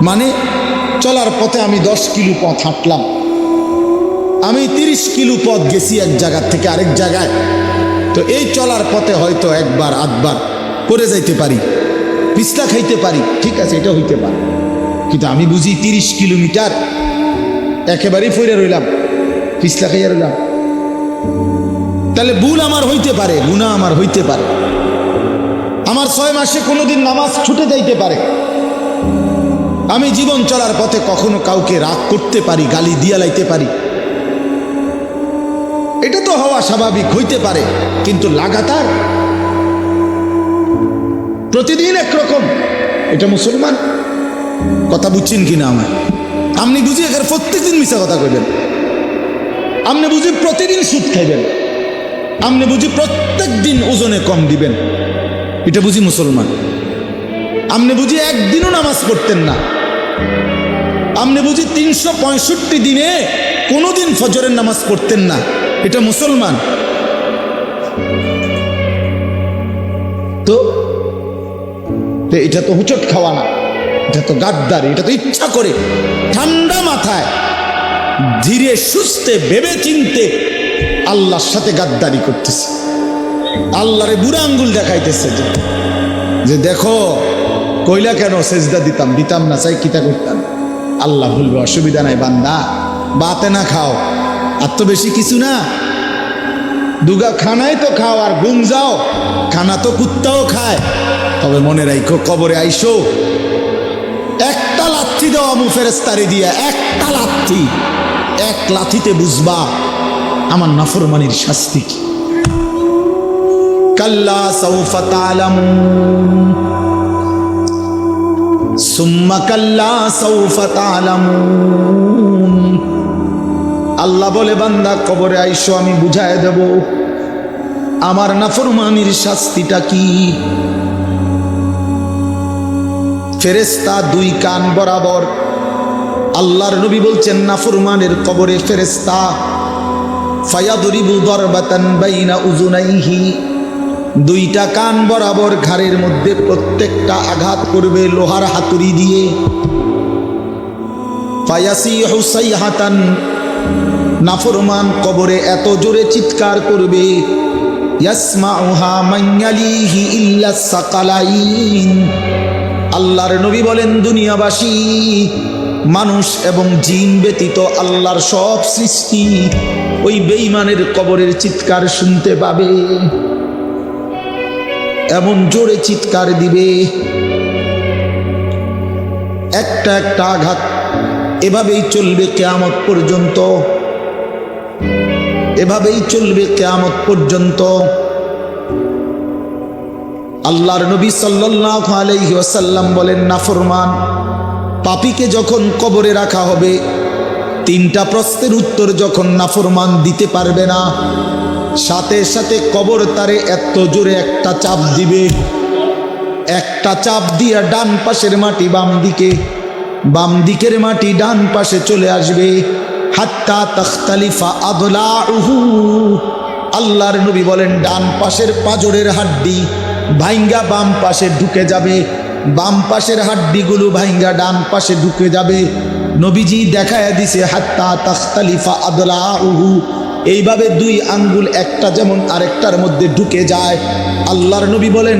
মানে চলার পথে আমি 10 কিলো পথ হাঁটলাম, আমি 30 কিলো পথ গেছি এক জায়গা থেকে আরেক জায়গায়। তো এই চলার পথে হয়তো একবার আধবার পড়ে যাইতে পারি, পিছলা খাইতে পারি, ঠিক আছে, এটা হইতে পারে। কিন্তু আমি বুঝি 30 কিলোমিটার একেবারেই ফিরে রইলাম, পিছলা খাইয়া রইলাম। তাহলে ভুল আমার হইতে পারে, গুনাহ আমার হইতে পারে। আমার 6 মাসে কোনোদিন নামাজ ছুটে যাইতে পারে। আমি জীবন চলার পথে কখনো কাউকে রাগ করতে পারি, গালি দিয়া লাইতে পারি। এটা তো হওয়া স্বাভাবিক, হইতে পারে। কিন্তু লাগাতার প্রতিদিন একরকম, এটা মুসলমান? কথা বুঝছেন কিনা আমার? আপনি বুঝি এখানে প্রত্যেকদিন মিশা কথা কইবেন, আপনি বুঝি প্রতিদিন সুদ খাইবেন, আপনি বুঝি প্রত্যেক দিন ওজনে কম দিবেন, এটা বুঝি মুসলমান? আপনি বুঝি একদিনও নামাজ পড়তেন না, আপনি বুঝি 365 দিনে কোনোদিন ফজরের নামাজ পড়তেন না, এটা মুসলমান? তো এটা তো হুচট খাওয়া না, এটা তো গাদ্দারি, এটা তো ইচ্ছা করে ঠান্ডা মাথায় ধীরে সুস্থে ভেবে চিনতে আল্লাহর সাথে গাদ্দারি করতেছে, আল্লাহরে বুড়া আঙ্গুল দেখাইতেছে যে দেখো কইলা কেন সেজদা দিতাম না, চাই কিতা করতাম। আল্লাহ বলবে অসুবিধা নাই বান্দা, বাতে না খাও, আর তো বেশি কিছু না, দুগা খানাই তো খাও আর ঘুম যাও, খানা তো কুত্তাও খায়। তবে মনে রাখো কবরে আইসো, একটা লাথি দাও আমু ফেরেস্তারে দিয়া, একটা লাথি, এক লাথিতে বুঝবা আমার নাফরমানির শাস্তি কি। কাল্লা সাউফা তা'লামুন সুম্মা কাল্লা সাউফা তা'লামুন। আল্লাহ বলে বান্দা কবরে আইসো, আমি বুঝায় দেব আমার নাফরমানির শাস্তিটা কি। ফেরেশতা 2 কান বরাবর, আল্লাহর নবী বলছেন নাফরমানের কবরে ফেরেশতা ফায়াদরিবু দরবাতান বাইনা উযুনাইহি, 2টা কান বরাবর ঘাড়ের মধ্যে প্রত্যেকটা আঘাত করবে লোহার হাতুড়ি দিয়ে। ফায়াসিহু সাইহাতান, নাফরমান কবরে এত জোরে চিৎকার করবে, ইয়াসমাউহা মান ইয়ালিহি ইল্লা সাকালাইন। আল্লাহর নবী বলেন দুনিয়াবাসী, মানুষ এবং জিন ব্যতীত আল্লাহর সব সৃষ্টি ওই বেঈমানের কবরের চিৎকার শুনতে পাবে, এমন জোরে চিৎকার দিবে। একটা একটা আঘাত এভাবেই চলবে কিয়ামত পর্যন্ত, এভাবেই চলবে কিয়ামত পর্যন্ত। আল্লাহর নবী সাল্লাল্লাহু আলাইহি ওয়াসাল্লাম বলেন নাফরমান পাপীকে যখন কবরে রাখা হবে, তিনটা প্রশ্নের উত্তর যখন নাফরমান দিতে পারবে না, সাথে সাথে কবর তারে এত জোরে একটা চাপ দিবে, একটা চাপ দিয়া ডান পাশের মাটি বাম দিকে, বাম দিকের মাটি ডান পাশে চলে আসবে। হাত্তা তাখতালিফা আদলাউহু, আল্লাহর নবী বলেন ডান পাশের পাজরের হাড্ডি ভাইঙ্গা বাম পাশে ঢুকে যাবে, বাম পাশের হাড্ডিগুলো ভাইঙ্গা ডান পাশে ঢুকে যাবে। নবীজি দেখায় দিছে হাত্তা তাখতালিফা আদলাউহু, এইভাবে দুই আঙ্গুল একটা যেমন আরেকটার মধ্যে ঢুকে যায়, আল্লাহর নবী বলেন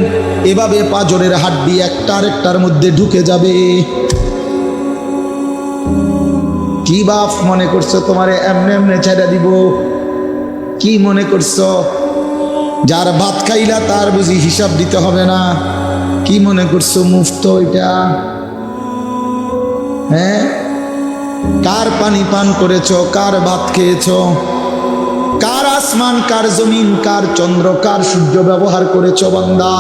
এভাবে পাজরের হাড্ডি একটা আরেকটার মধ্যে ঢুকে যাবে। কি বাপ মনে করছো তোমারে এমনে এমনে ছেড়ে দিব? কি মনে করছো যার ভাত খাইলা তার বুঝি হিসাব দিতে হবে না? কি মনে করছো মুফত এটা? হ্যাঁ, কার পানি পান করেছো, কার ভাত খেয়েছো, কার আসমান, কার জমিন, কার চন্দ্র, কার সূর্য ব্যবহার করেছো বান্দা?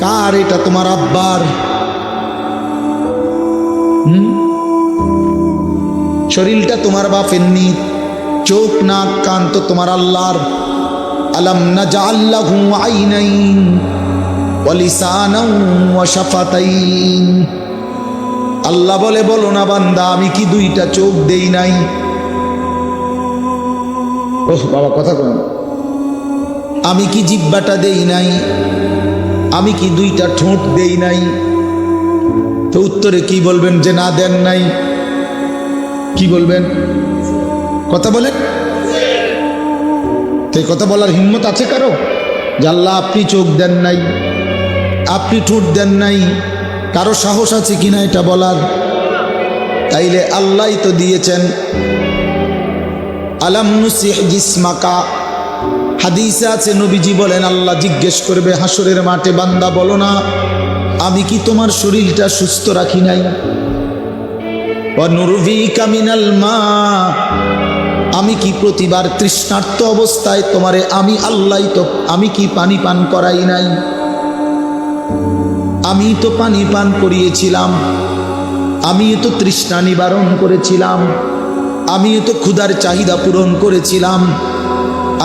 কার এটা? তোমার আব্বার? শরীরটা তোমার বাপের নি, চোখ নাক কান তো তোমার আল্লাহর। আলাম নাজআল লাহু আইনাইন ওয়া লিসানান ওয়া শাফাতাইন, আল্লাহ বলে বলো না বান্দা আমি কি দুইটা চোখ দেই নাই? ওহ বাবা কথা বল, আমি কি জিহ্বাটা দেই নাই? আমি কি দুইটা ঠোঁট দেই নাই? তো উত্তরে কি বলবেন যে না দেন নাই? কি বলবেন? কথা বলেন। তো কথা বলার হিম্মত আছে কারো যে আল্লাহ আপনি চোখ দেন নাই, আপনি ঠোঁট দেন নাই? কারো সাহস আছে কিনা এটা বলার? তাইলে আল্লাহই তো দিয়েছেন। আলাম নুসিহ জিসমাকা, হাদিসে আছে নবীজি বলেন আল্লাহ জিজ্ঞেস করবে হাসরের মাঠে, বান্দা বলো না আমি কি তোমার শরীরটা সুস্থ রাখি নাই? ওয়া নুরভিকা মিনাল মা, আমি কি প্রতিবার তৃষ্ণার্ত অবস্থায় তোমারে আমি আল্লাহই তো আমি কি পানি পান করাই নাই? আমি তো পানি পান করিয়েছিলাম, আমি তো তৃষ্ণা নিবারণ করেছিলাম, আমি তো ক্ষুধার চাহিদা পূরণ করেছিলাম,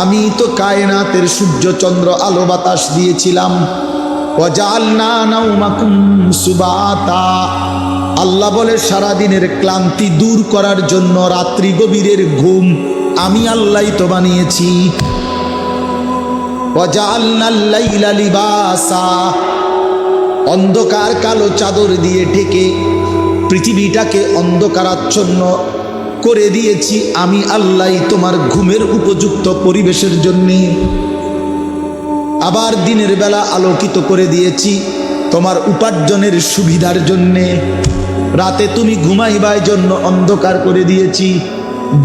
আমি তো কায়নাতের সূর্য চন্দ্র আলো বাতাস দিয়েছিলাম। ওয়াজআলনা নাওমাকুম সুবাতা, আল্লাহ বলে সারাদিনের ক্লান্তি দূর করার জন্য রাত্রি গভীরের ঘুম আমি আল্লাহই তো বানিয়েছি। ওয়াজআলনাল লাইলা লিবাসা, অন্ধকার কালো চাদর দিয়ে ঢেকে পৃথিবীটাকে অন্ধকারাচ্ছন্ন করে দিয়েছি আমি আল্লাহই তোমার ঘুমের উপযুক্ত পরিবেশের জন্যে। আবার দিনের বেলা আলোকিত করে দিয়েছি তোমার উপার্জনের সুবিধার জন্যে। রাতে তুমি ঘুমাইবার জন্য অন্ধকার করে দিয়েছি,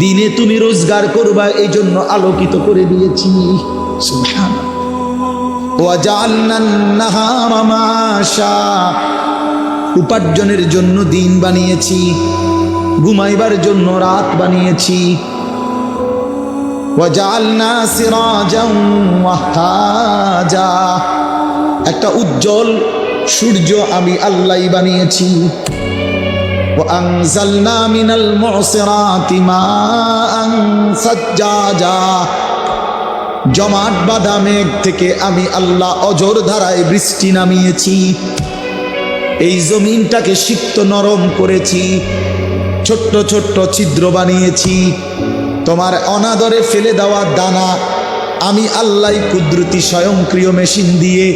দিনে তুমি রোজগার করবা এই জন্য আলোকিত করে দিয়েছি। সুবহানাল্লাহ। ওয়াজআলনান নাহারা মাশা, উপার্জনের জন্য দিন বানিয়েছি, ঘুমাইবার জন্য রাত বানিয়েছি। ওয়াজআলনা সিরাজান ওয়াহাজা, একটা উজ্জ্বল সূর্য আমি আল্লাহই বানিয়েছি। ওয়ানজালনা মিনাল মুসিরাতি মাআন সাজ্জাজা, জমাট বাঁধা মেঘ থেকে আমি আল্লাহ অঝোর ধারায় বৃষ্টি নামিয়েছি। এই জমিনটাকে সিক্ত নরম করেছি, ছোট্ট ছোট্ট ছিদ্র বানিয়েছি। তোমার অনাদরে ফেলে দেওয়া দানা আমি আল্লাহ কুদরতি স্বয়ংক্রিয় মেশিন দিয়ে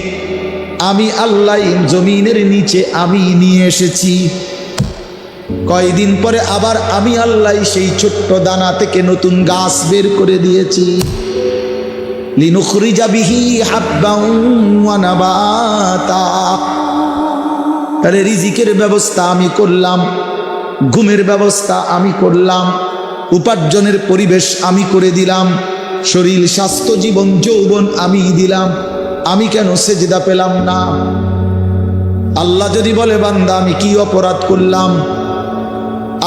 আমি আল্লাহ জমিনের নিচে আমি নিয়ে এসেছি। কয়দিন পরে আবার আমি আল্লাহ সেই ছোট্ট দানা থেকে নতুন গাছ বের করে দিয়েছি। লিনুখরিজা বিহি হাব্বান ওয়া নাবাতা, তাহলে রিজিকের ব্যবস্থা আমি করলাম, ঘুমের ব্যবস্থা আমি করলাম, উপার্জনের পরিবেশ আমি করে দিলাম, শরীর স্বাস্থ্য জীবন যৌবন আমি দিলাম। আমি কেন সেজদা পেলাম না? আল্লাহ যদি বলে বান্দা আমি কি অপরাধ করলাম,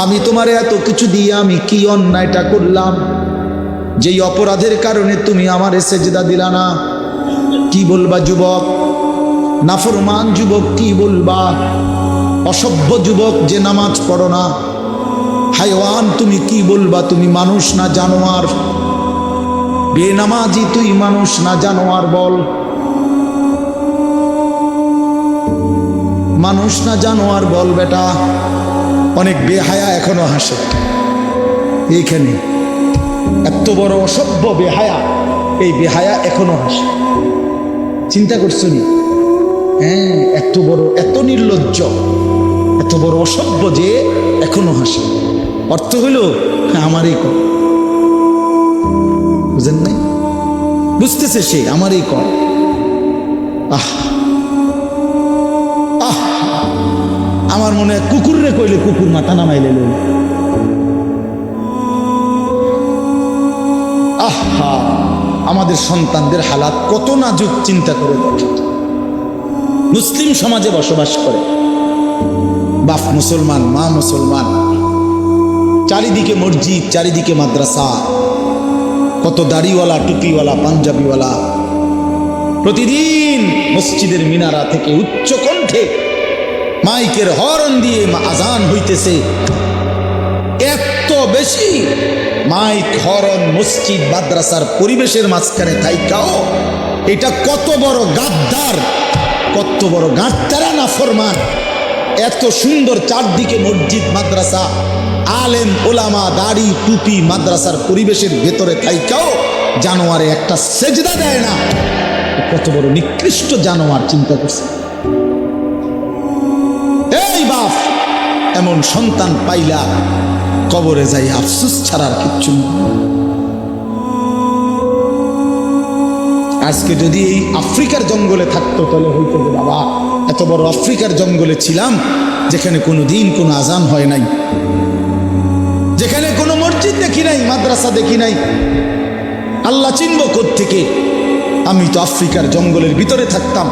আমি তোমার এত কিছু দিয়ে আমি কি অন্যায়টা করলাম যেই অপরাধের কারণে তুমি আমারে সেজদা দিলা না? কি বলবা যুবক? নাফরমান যুবক কি বলবা? অসভ্য যুবক যে নামাজ পড়ো না, হায়ওয়ান, তুমি কি বলবা? তুমি মানুষ না জানোয়ার? বেনামাজি তুই মানুষ না জানোয়ার? বল, মানুষ না জানোয়ার বল বেটা। অনেক বেহায়া এখনো হাসে এইখানে, এত বড় অসভ্য বেহায়া, এই বেহায়া এখনো হাসে। চিন্তা করছো নি? হ্যাঁ, এত বড়, এত নির্লজ্জ, এত বড় অসভ্য যে এখনো হাসে। অর্থ হইল আমারই কর, বুঝেন নাই? বুঝতেছে সে আমারই কর। আহ আহ, আমার মনে হয় কুকুররে কইলে কুকুর মাথা নামাইলে লইল। আহা, আমাদের সন্তানদের হালাত কত নাজুক, চিন্তা করে দেখে। মুসলিম সমাজে বসবাস করে, বাপ মুসলমান, মা মুসলমান, চারিদিকে মসজিদ, চারিদিকে মাদ্রাসা, কত দাড়িওয়ালা, টুপিওয়ালা, পাঞ্জাবিওয়ালা। প্রতিদিন মসজিদের মিনারা থেকে উচ্চ কণ্ঠে মাইকের হর্ন দিয়ে আজান হইতেছে। এত বেশি মাইক, হর্ন, মসজিদ, মাদ্রাসার পরিবেশের মাঝখানে থাইকাও এটা কত বড় গাদ্দার, কত বড় গাদ্দারা নাফরমান। এত সুন্দর চারদিকে মসজিদ, মাদ্রাসা, আলেম ওলামা, দাড়ি টুপি, মাদ্রাসার পরিবেশের ভেতরে থাইকাও জানোয়ারে একটা সেজদা দেয় না। কত বড় নিকৃষ্ট জানোয়ার, চিন্তা করছে। এই বাপ, এমন সন্তান পাইলা কবরে যাই আফসোস ছাড়ার কিচ্ছু নেই। আজকে যদি এই আফ্রিকার জঙ্গলে থাকতো তাহলে হইতো যে বাবা, এত বড় আফ্রিকার জঙ্গলে ছিলাম যেখানে কোনো দিন কোনো আজান হয় নাই, যেখানে কোনো মসজিদ দেখি নাই, মাদ্রাসা দেখি নাই। আল্লাহ চিনব কোত্থেকে? আমি তো আফ্রিকার জঙ্গলের ভিতরে থাকতাম।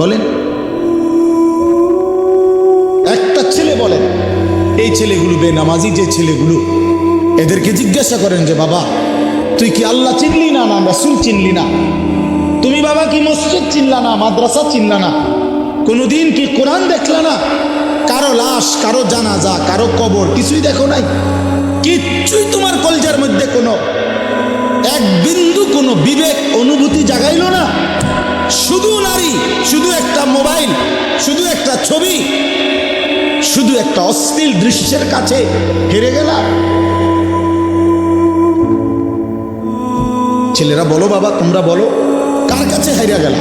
বলেন, একটা ছেলে বলেন, এই ছেলেগুলো বেনামাজি যে ছেলেগুলো, এদেরকে জিজ্ঞাসা করেন যে বাবা তুই কি আল্লাহ চিনলি না, না রাসূল চিনলি না? তুমি বাবা কি মসজিদ চিনলা না, মাদ্রাসা চিনলা না? কোনোদিন কি কোরআন দেখলা না? কারো লাশ, কারো জানাজা, কারো কবর কিছুই দেখো নাই? কিচ্ছুই তোমার কলজার মধ্যে কোনো এক বিন্দু কোনো বিবেক অনুভূতি জাগাইল না? শুধু নারী, শুধু একটা মোবাইল, শুধু একটা ছবি, শুধু একটা অশ্লীল দৃশ্যের কাছে হেরে গেলা। ছেলেরা বলো বাবা, তোমরা বলো, কার কাছে হাইরা গেলা?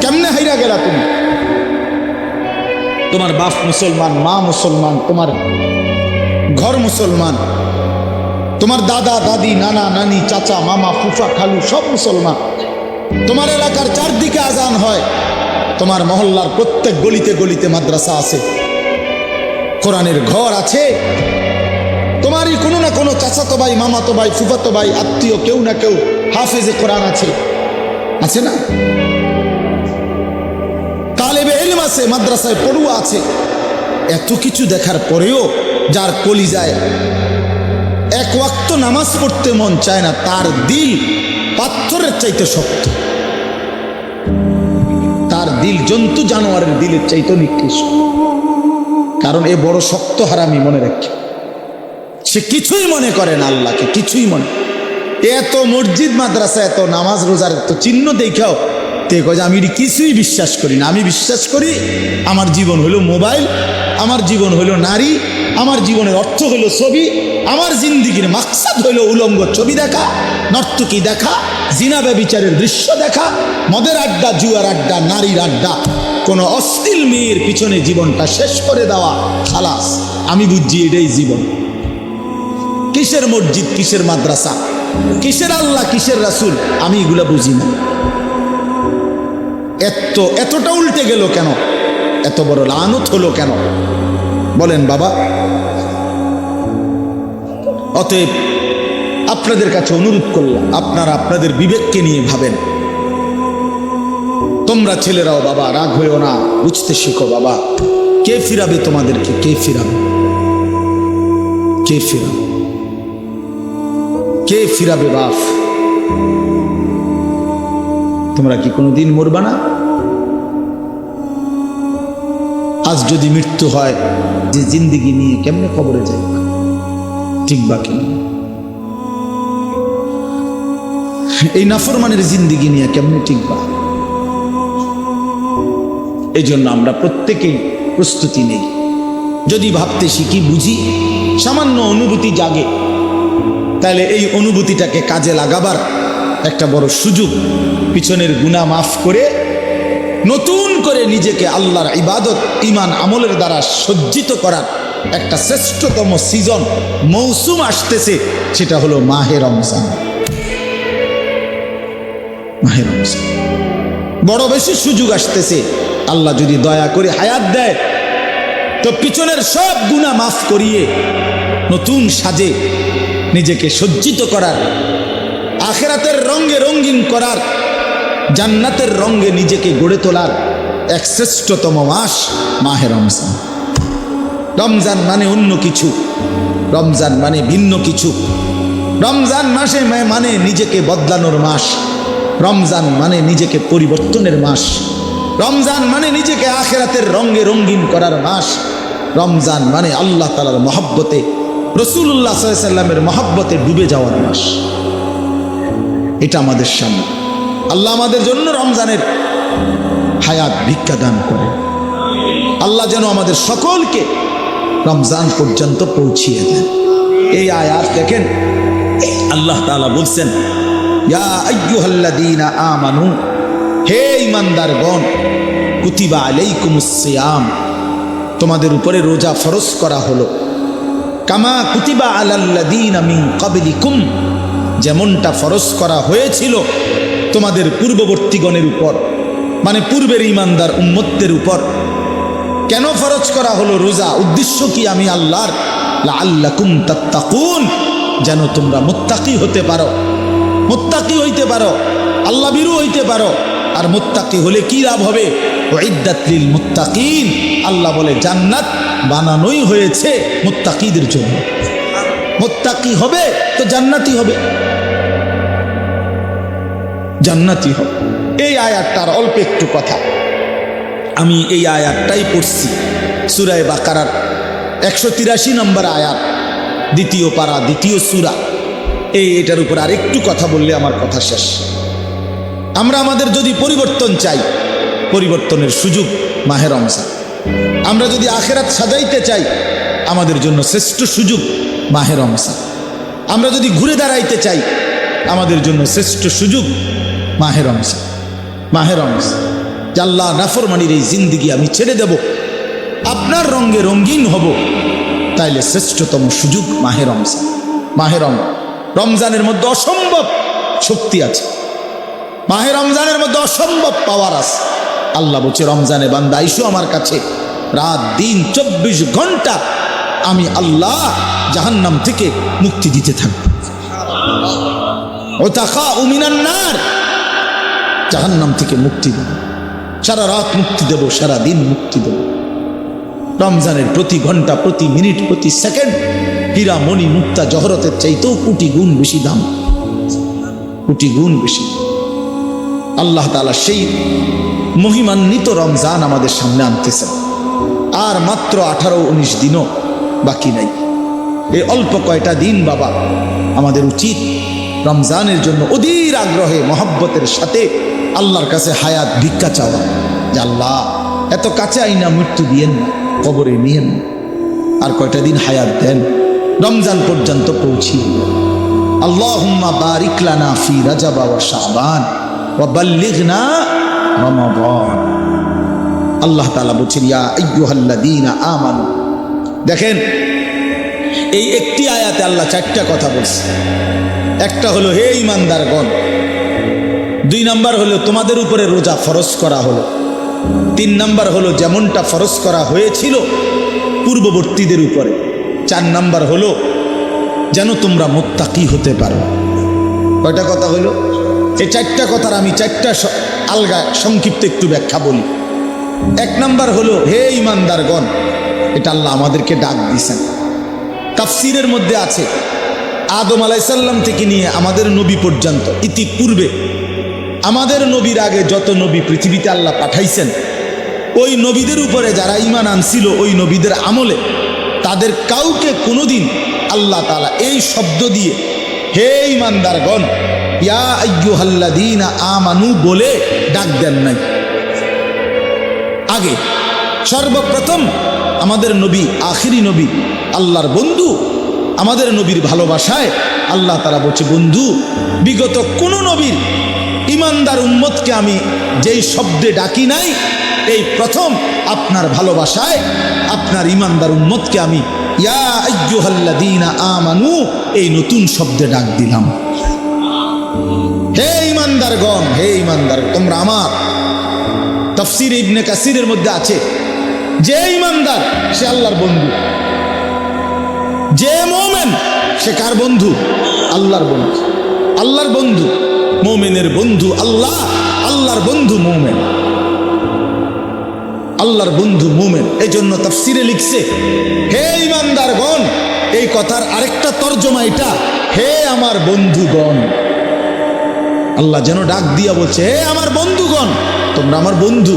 কেমনে হাইরা গেলা তুমি? তোমার বাপ মুসলমান, মা মুসলমান, তোমার ঘর মুসলমান, তোমার দাদা দাদি, নানা নানি, চাচা মামা, ফুফা খালু সব মুসলমান। তোমার এলাকার চারদিকে আজান হয়, তোমার মহল্লার প্রত্যেক গলিতে গলিতে মাদ্রাসা আছে, কোরআনের ঘর আছে। তোমারই কোনো না কোনো চাচাতো ভাই, মামাতো ভাই, ফুফাতো ভাই, আত্মীয় কেউ না কেউ হাফেজে কোরআন আছে, আছে না? তালেবে ইলম আছে, মাদ্রাসায় পড়ুয়া আছে। এত কিছু দেখার পরেও যার কলিজায় এক ওয়াক্ত নামাজ পড়তে মন চায় না, তার দিল পাথরের চাইতে শক্ত, তার দিল জন্তু জানোয়ারের দিলের চাইতে নিকৃষ্ট। কারণ এ বড় শক্ত হারামি, মনে রাখি। সে কিছুই মনে করে না আল্লাহকে, কিছুই মনে। এত মসজিদ মাদ্রাসা, এত নামাজ রোজার এত চিহ্ন দেখাও তে কয় যে আমি কিছুই বিশ্বাস করি না। আমি বিশ্বাস করি আমার জীবন হলো মোবাইল, আমার জীবন হলো নারী, আমার জীবনের অর্থ হলো ছবি, আমার জিন্দিগির মাকসাদ হলো উলঙ্গ ছবি দেখা, নর্তকী দেখা, জিনা ব্যভিচারের দৃশ্য দেখা, মদের আড্ডা, জুয়ার আড্ডা, নারীর আড্ডা, কোনো অশ্লীল মেয়ের পিছনে জীবনটা শেষ করে দেওয়া। খালাস, আমি বুঝছি এটাই জীবন। কিসের মসজিদ, কিসের মাদ্রাসা, কিসের আল্লাহ, কিসের রাসূল, আমি এগুলা বুঝি না। এতটা উল্টে গেল কেন? এত বড় লানত হলো কেন? বলেন বাবা। অতএব আপনাদের কাছে অনুরোধ করলাম, আপনারা আপনাদের বিবেককে নিয়ে ভাবেন। তোমরা ছেলেরাও বাবা রাগ হইও না, বুঝতে শিখো বাবা। কে ফিরাবে তোমাদেরকে? কে ফিরাবে? কে ফিরাবে? কে ফিরাবে বাপ? তোমরা কি কোনোদিন মরবা না? আজ যদি মৃত্যু হয় যে জিন্দিগি নিয়ে কেমনে কবরে যায়, ঠিক বাকি এই নাফরমানের জিন্দিগি নিয়ে কেমনে টিকবা? এই জন্য আমরা প্রত্যেকেই প্রস্তুতি নেই। যদি ভাবতে শিখি, বুঝি, সামান্য অনুভূতি জাগে, তাহলে এই অনুভূতিটাকে কাজে লাগাবার একটা বড় সুযোগ, পিছনের গুনাহ মাফ করে নতুন করে নিজেকে আল্লাহর ইবাদত, ঈমান, আমলের দ্বারা সজ্জিত করার একটা শ্রেষ্ঠতম সিজন, মৌসুম আসতেছে, সেটা হলো মাহে রমজান। মাহে রমজান বড় বেশি সুযোগ আসতেছে। আল্লাহ যদি দয়া করে হায়াত দেয় তো পিছনের সব গুনাহ মাফ করিয়ে নতুন সাজে নিজেকে সজ্জিত করার, আখিরাতের রঙে রঙিন করার, জান্নাতের রঙে নিজেকে গড়ে তোলার এক শ্রেষ্ঠতম মাস মাহে রমজান। রমজান মানে অন্য কিছু, রমজান মানে ভিন্ন কিছু। রমজান মাসে মানে নিজেকে বদলানোর মাস, রমজান মানে নিজেকে পরিবর্তনের মাস, রমজান মানে নিজেকে আখিরাতের রঙে রঙিন করার মাস, রমজান মানে আল্লাহ তাআলার মহব্বতে, রাসূলুল্লাহ সাল্লাল্লাহু আলাইহি ওয়াসাল্লামের মহব্বতে ডুবে যাওয়ার মাস। এটা আমাদের সামনে। আল্লাহ আমাদের জন্য রমজানের হায়াত ভিক্ষা দান করে। আল্লাহ যেন আমাদের সকলকে রমজান পর্যন্ত পৌঁছিয়ে দেন। এই আয়াত দেখেন, আল্লাহ তাআলা বলছেন, ইয়া আইয়ুহাল্লাযীনা আমানু, হে ঈমানদারগণ, কুতিবা আলাইকুমুস সিয়াম, তোমাদের উপরে রোজা ফরজ করা হলো, কামা কুতিবা আলাল্লাযীনা মিন ক্বাবলিকুম, যেমনটা ফরজ করা হয়েছিল তোমাদের পূর্ববর্তীগণের উপর, মানে পূর্বের ঈমানদার উম্মতদের উপর। কেন ফরজ করা হলো রোজা? উদ্দেশ্য কি? আমি আল্লাহর, লাআল্লাকুম তাত্তাকুন, যেন তোমরা মুত্তাকি হতে পারো, মুত্তাকি হইতে পারো, আল্লাহ ভীরু হইতে পারো। আর মুত্তাকি হলে কি লাভ হবে? উইদ্দাত লিল মুত্তাকিন, আল্লাহ বলে জান্নাত বানানোই হয়েছে মুত্তাকিদের জন্য। মুত্তাকি হবে তো জান্নাতি হবে, জান্নাতি হবে। এই আয়াতটার অল্প একটু কথা, আমি এই আয়াতটাই পড়ছি সূরা বাকারার 183 নম্বর আয়াত, দ্বিতীয় পারা, দ্বিতীয় সূরা। এটার উপর আর একটু কথা বললে আমার কথা শেষ। আমরা আমাদের যদি পরিবর্তন চাই, পরিবর্তনের সুযোগ মাহে রমজান। আমরা যদি আখিরাত সাজাইতে চাই, আমাদের জন্য শ্রেষ্ঠ সুযোগ মাহে রমজান। আমরা যদি ঘুরে দাঁড়াইতে চাই, আমাদের জন্য শ্রেষ্ঠ সুযোগ মাহে রমজান। মাহে রমজান, আল্লাহ নাফরমানির এই জিন্দিগি আমি ছেড়ে দেব, আপনার রঙে রঙিন হব, তাইলে শ্রেষ্ঠতম সুযোগ মাহে রমজান। মাহে রমজানের মধ্যে অসম্ভব শক্তি আছে, মাহে রমজানের মধ্যে অসম্ভব পাওয়ার আছে। আল্লাহ বলছে, রমজানে বান্দা আইসো আমার কাছে, রাত দিন 24 ঘন্টা আমি আল্লাহ জাহান্নাম থেকে মুক্তি দিতে থাকবো। ওয়াতাখাউ মিনান নার, জাহান্নাম থেকে মুক্তি দেব, সারা রাত মুক্তি দেব, সারা দিন মুক্তি দেব। রমজানের প্রতি ঘন্টা, প্রতি মিনিট, প্রতি সেকেন্ড হীরা মণি মুক্তা জহরতের চাইতেও কোটি গুণ বেশি দাম, কোটি গুণ বেশি। আল্লাহ তাআলা সেই মহিমান্বিত রমজান আমাদের সামনে আনতেছেন। আর মাত্র 18-19 দিনও বাকি নাই। এই অল্প কয়টা দিন বাবা, আমাদের উচিত রমজানের জন্য অধীর আগ্রহে মহব্বতের সাথে আল্লাহর কাছে হায়াত ভিক্ষা চাওয়া, যে আল্লাহ এত কাছে আইনা মৃত্যু দিয়েন, কবরে নিয়েন, আর কয়টা দিন হায়াত দেন, রমজান পর্যন্ত পৌঁছি। আল্লাহুম্মা বারিক লানা ফি রাজাব ওয়া শাবান ওয়া বাল্লিগনা রমাদান। আল্লাহ তাআলা বলছেন, ইয়া আইয়ুহাল্লাযীনা আমানু। দেখেন, এই একটি আয়াতে আল্লাহ 4টা কথা বলছে। একটা হলো, হে ঈমানদারগণ। 2 নাম্বার হলো, তোমাদের উপরে রোজা ফরজ করা হলো। 3 নাম্বার হলো, যেমনটা ফরজ করা হয়েছিল পূর্ববর্তীদের উপরে। 4 নাম্বার হলো, যেন তোমরা মুত্তাকি হতে পারো। কয়টা কথা হলো? এই 4টা কথার আমি 4টা আলগা সংক্ষিপ্ত একটু ব্যাখ্যা বলি। 1 নাম্বার হলো, হে ঈমানদারগণ, এটা আল্লাহ আমাদেরকে ডাক দিয়েছেন। তাফসীরের মধ্যে আছে, আদম আলাইহিস সালাম থেকে নিয়ে আমাদের নবী পর্যন্ত, ইতিপূর্বে আমাদের নবীর আগে যত নবী পৃথিবীতে আল্লাহ পাঠাইছেন, ওই নবীদের উপরে যারা ঈমান আনছিল ওই নবীদের আমলে তাদের কাউকে কোনোদিন আল্লাহ তাআলা এই শব্দ দিয়ে হে ঈমানদারগণ ইয়া আইয়ুহাল্লাযীনা আমানু বলে ডাক দেন নাই। আগে সর্বপ্রথম আমাদের নবী, আখিরি নবী, আল্লাহর বন্ধু, আমাদের নবীর ভালোবাসায় আল্লাহ তাআলা বলছে, বন্ধু বিগত কোন নবীর ঈমানদার উম্মতকে আমি যেই শব্দে ডাকি নাই, এই প্রথম আপনার ভালোবাসায় আপনার ঈমানদার উম্মতকে আমি ইয়া আইয়ুহাল্লাযীনা আমানু এই নতুন শব্দে ডাক দিলাম। হে ঈমানদারগণ, হে ঈমানদার তোমরা আমার। তাফসীর ইবনে কাসিরের মধ্যে আছে, যে ঈমানদার সে আল্লাহর বন্ধু, যে মুমিন সে কার বন্ধু? আল্লাহর বন্ধু। আল্লাহর বন্ধু, মুমিনের বন্ধু আল্লাহ, আল্লাহর বন্ধু মুমিন, আল্লাহর বন্ধু মুমিন। এই জন্য তাফসীরে লিখছে, হে ঈমানদারগণ, এই কথার আরেকটা তর্জমা এটা, হে আমার বন্ধুগণ। আল্লাহ যেন ডাক দিয়া বলছে, হে আমার বন্ধুগণ, তোমরা আমার বন্ধু,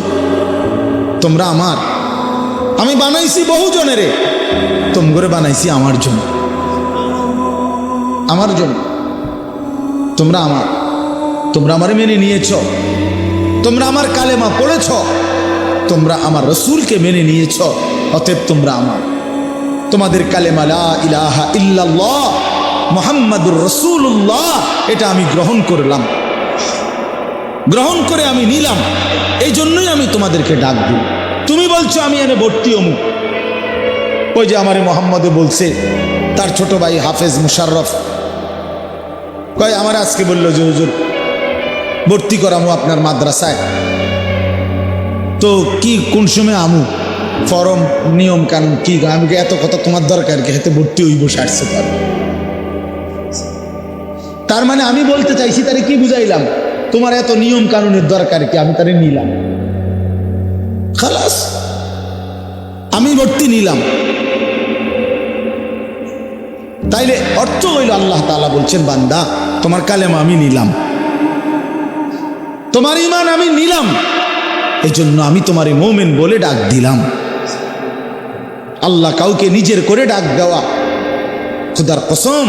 তোমরা আমার। আমি বানাইছি বহু জনেরে, তোমরা বানাইছি আমার জন্য, আমার জন্য। তোমরা আমার, তোমরা আমারে মেনে নিয়েছ, তোমরা আমার কালেমা পড়েছ, তোমরা আমার রসুলকে মেনে নিয়েছ, অতএব তোমরা আমার। তোমাদের কালেমা লা ইলাহা ইল্লাল্লাহ মুহাম্মাদুর রাসূলুল্লাহ এটা আমি গ্রহণ করলাম, গ্রহণ করে আমি নিলাম, এই জন্যই আমি তোমাদেরকে ডাক দিই। তুমি বলছো আমি এনে ভর্তি অমুক, ওই যে আমারে মোহাম্মদে বলছে তার ছোট ভাই হাফেজ মুশাররফ, কয় আমার আজকে বললো যে হুজুর ভর্তি করামু আপনার মাদ্রাসায়, তো কি কোন সময় আমু, ফরম নিয়ম কানুন কি? আমি এত কথা তোমার দরকার কি, হাতে ভর্তি হইব সারছে পার। তার মানে আমি বলতে চাইছি তারে কি বুঝাইলাম, তোমার এত নিয়ম কানুনের দরকার কি, আমি তারে নিলাম, খালাস আমি ভর্তি নিলাম। তাইলে অর্থ হইল আল্লাহ তাআলা বলছেন, বান্দা তোমার কালেমা আমি নিলাম, তোমার ঈমান আমি নিলাম, এই জন্য আমি তোমারে মুমিন বলে ডাক দিলাম। আল্লাহ কাউকে নিজের করে ডাক দেওয়া, খোদার কসম,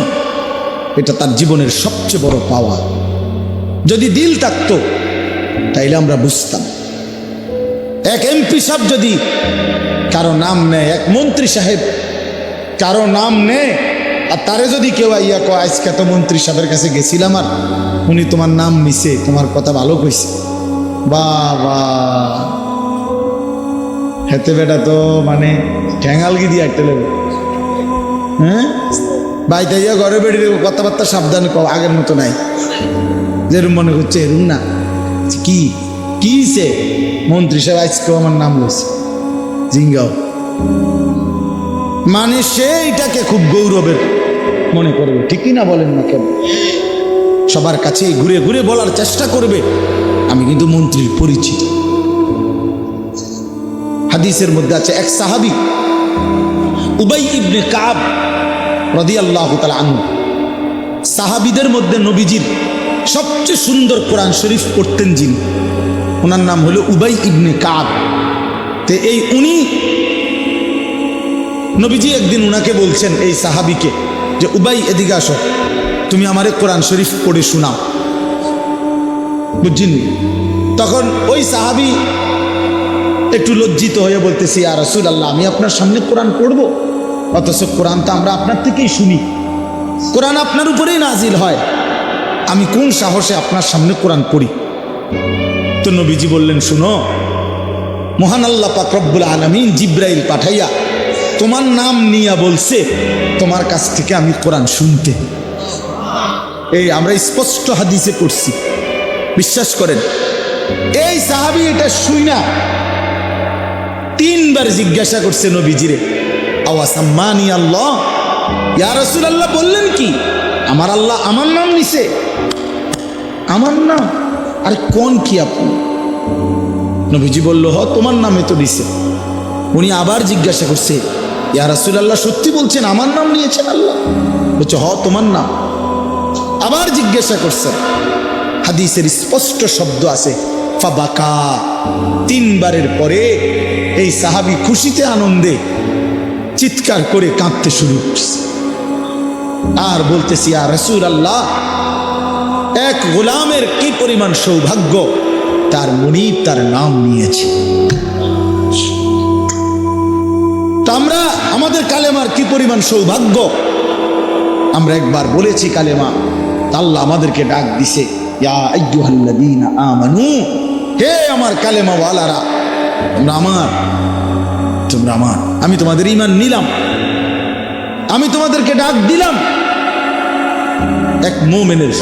এটা তার জীবনের সবচেয়ে বড় পাওয়া। যদি দিল থাকতো তাইলে আমরা বুঝতাম। এক এমপি সাহেব যদি কারো নাম নেয়, এক মন্ত্রী সাহেব কারো নাম নেয়, আর তারে যদি কেউ আইয়া কয় আজকে তো মন্ত্রী সাহেবের কাছে গেছিলাম আর উনি তোমার নাম নিছে, তোমার কথা ভালো কইছে, বাবা হেতে বেটা তো মানে ঠ্যাঙালগি দিয়ে একটা লেবে। হ্যাঁ বাইতে ইয়া ঘরে বেড়ে কথাবার্তা সাবধানে কও, আগের মতো নাই, যেরুম মনে করছে এরুম না। কি কিছে মন্ত্রী সাহেব আজকেও আমার নাম লইছে, জিঙ্গাও, মানে সেইটাকে খুব গৌরবের মনে করবে, ঠিকই না বলেন না কেন? সবার কাছে ঘুরে ঘুরে বলার চেষ্টা করবে আমি কিন্তু মন্ত্রীর পরিচিত। হাদিসের মধ্যে আছে এক সাহাবী উবাই ইবনে কাব রাদিয়াল্লাহু তাআলা আনহু, সাহাবীদের মধ্যে নবীজির সবচেয়ে সুন্দর কোরআন শরীফ পড়তেন যিনি, ওনার নাম হলো উবাই ইবনে কাব। তে এই উনি নবীজি একদিন উনাকে বলছেন, এই সাহাবীকে, যে উবাই এদিকে আসো, তুমি আমারে কোরআন শরীফ পড়ে শোনাও, বুঝছেন? তখন ওই সাহাবী একটু লজ্জিত হয়ে বলতেছি, ইয়া রাসূলুল্লাহ আমি আপনার সামনে কোরআন পড়বো, অথচ কোরআন তো আমরা আপনার থেকেই শুনি, কোরআন আপনার উপরেই নাজিল হয়, আমি কোন সাহসে আপনার সামনে কোরআন পড়ি? তো নবীজি বললেন, শুনো, মহান আল্লাহ পাক রব্বুল আলামিন জিব্রাইল পাঠাইয়া তোমার নাম নিয়া বলছে তোমার কাছ থেকে আমি কোরআন শুনতে। এই আমরা স্পষ্ট হাদিসে পড়ছি, বিশ্বাস করেন। এই সাহাবী এটা শুইনা 3 বার জিজ্ঞাসা করছে নবীজিরে, আওয়াসাম্মানি আল্লাহ, ইয়া রাসূলুল্লাহ বললেন কি আমার আল্লাহ আমার নাম নিছে? আমার নাম? আরে কোন কি আপনি? নবীজি বলল, হ তোমার নামে তো নিছে। উনি আবার জিজ্ঞাসা করছে, ইয়া রাসূলুল্লাহ সত্যি বলছেন আমার নাম নিয়েছেন আল্লাহ? বলছে, হ তোমার নাম। আবার জিজ্ঞাসা করছে, হাদিসের স্পষ্ট শব্দ আছে, ফাবাকা, তিনবারের পরে এই সাহাবী খুশিতে আনন্দে চিৎকার করে কাঁদতে শুরু করছে আর বলতেছি, ইয়া রাসূলুল্লাহ, এক গোলামের কি পরিমাণ সৌভাগ্য, তার মুনিব তার নাম নিয়েছে। তো আমরা আমাদের কালেমার কি পরিমাণ সৌভাগ্য, আমরা একবার বলেছি কালেমা, আল্লাহ আমাদেরকে ডাক দিছে, ইয়া আইয়ুহাল্লাযীনা আমানু, হে আমার কালেমা ওয়ালারা, তোমরা আমার, আমি তোমাদের ঈমান নিলাম, আমি তোমাদেরকে ডাক দিলাম। এক মুমিনের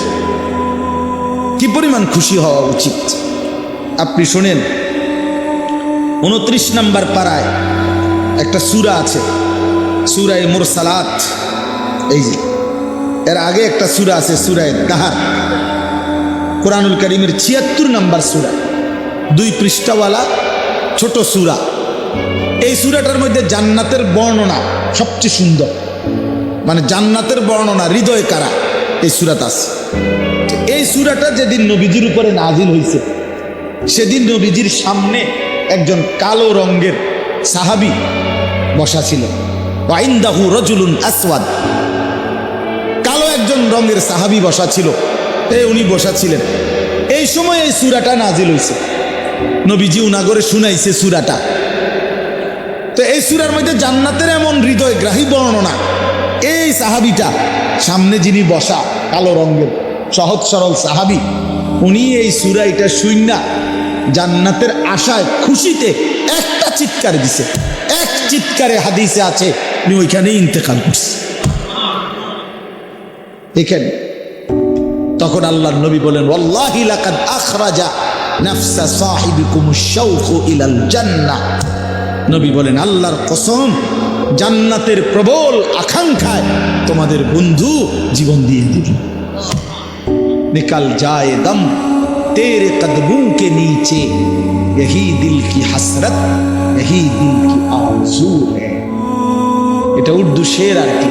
কি পরিমাণ খুশি হওয়া উচিত আপনি শোনেন। 29 নম্বর পারায় একটা সূরা আছে, সূরা মুরসালাত। এই যে এর আগে একটা সূরা আছে, সূরা দাহার, কোরআনুল কারীমের 76 নম্বর সূরা, 2 পৃষ্ঠাওয়ালা ছোট সূরা। এই সূরাটার মধ্যে জান্নাতের বর্ণনা সবচেয়ে সুন্দর, মানে জান্নাতের বর্ণনা হৃদয় কারা এই সূরাতে আছে। এই সূরাটা যেদিন নবীজির উপরে নাজিল হয়েছে, সেদিন নবীজির সামনে একজন কালো রঙের সাহাবী বসা ছিল। ওয়াইন্দাহু রাজুলুন আসওয়াদ, কালো একজন রঙের সাহাবী বসা ছিল, উনি বসা ছিলেন। এই সময় এই সূরাটা নাজিল হয়েছে, নবীজি উনাগরে শুনাইছে সূরাটা। তো এই সূরার মধ্যে জান্নাতের এমন হৃদয়গ্রাহী বর্ণনা, এই সাহাবীটা সামনে যিনি বসা কালো রঙের সহজ সরল সাহাবী, উনি এই সূরা এটা শুইনা জান্নাতের আশায় খুশিতে একটা চিৎকার দিছে, এক চিৎকারে হাদিসে আছে উনি ওইখানেই ইন্তেকাল করছে এখানে। তখন আল্লাহর নবী বলেন, ওয়াল্লাহি লাকাদ আখরাজা নাফসা সাহিবিকুমুশ শাওকু ইলাল জান্নাহ। নবী বলেন, আল্লাহর কসম, জান্নাতের প্রবল আকাঙ্ক্ষায় তোমাদের বন্ধু জীবন দিয়ে দিল। নিকাল যায় দম তেরে কদমোं के नीचे, यही दिल की हसरत, यही दिल की आरज़ू है। এটা উর্দু শের আর কি,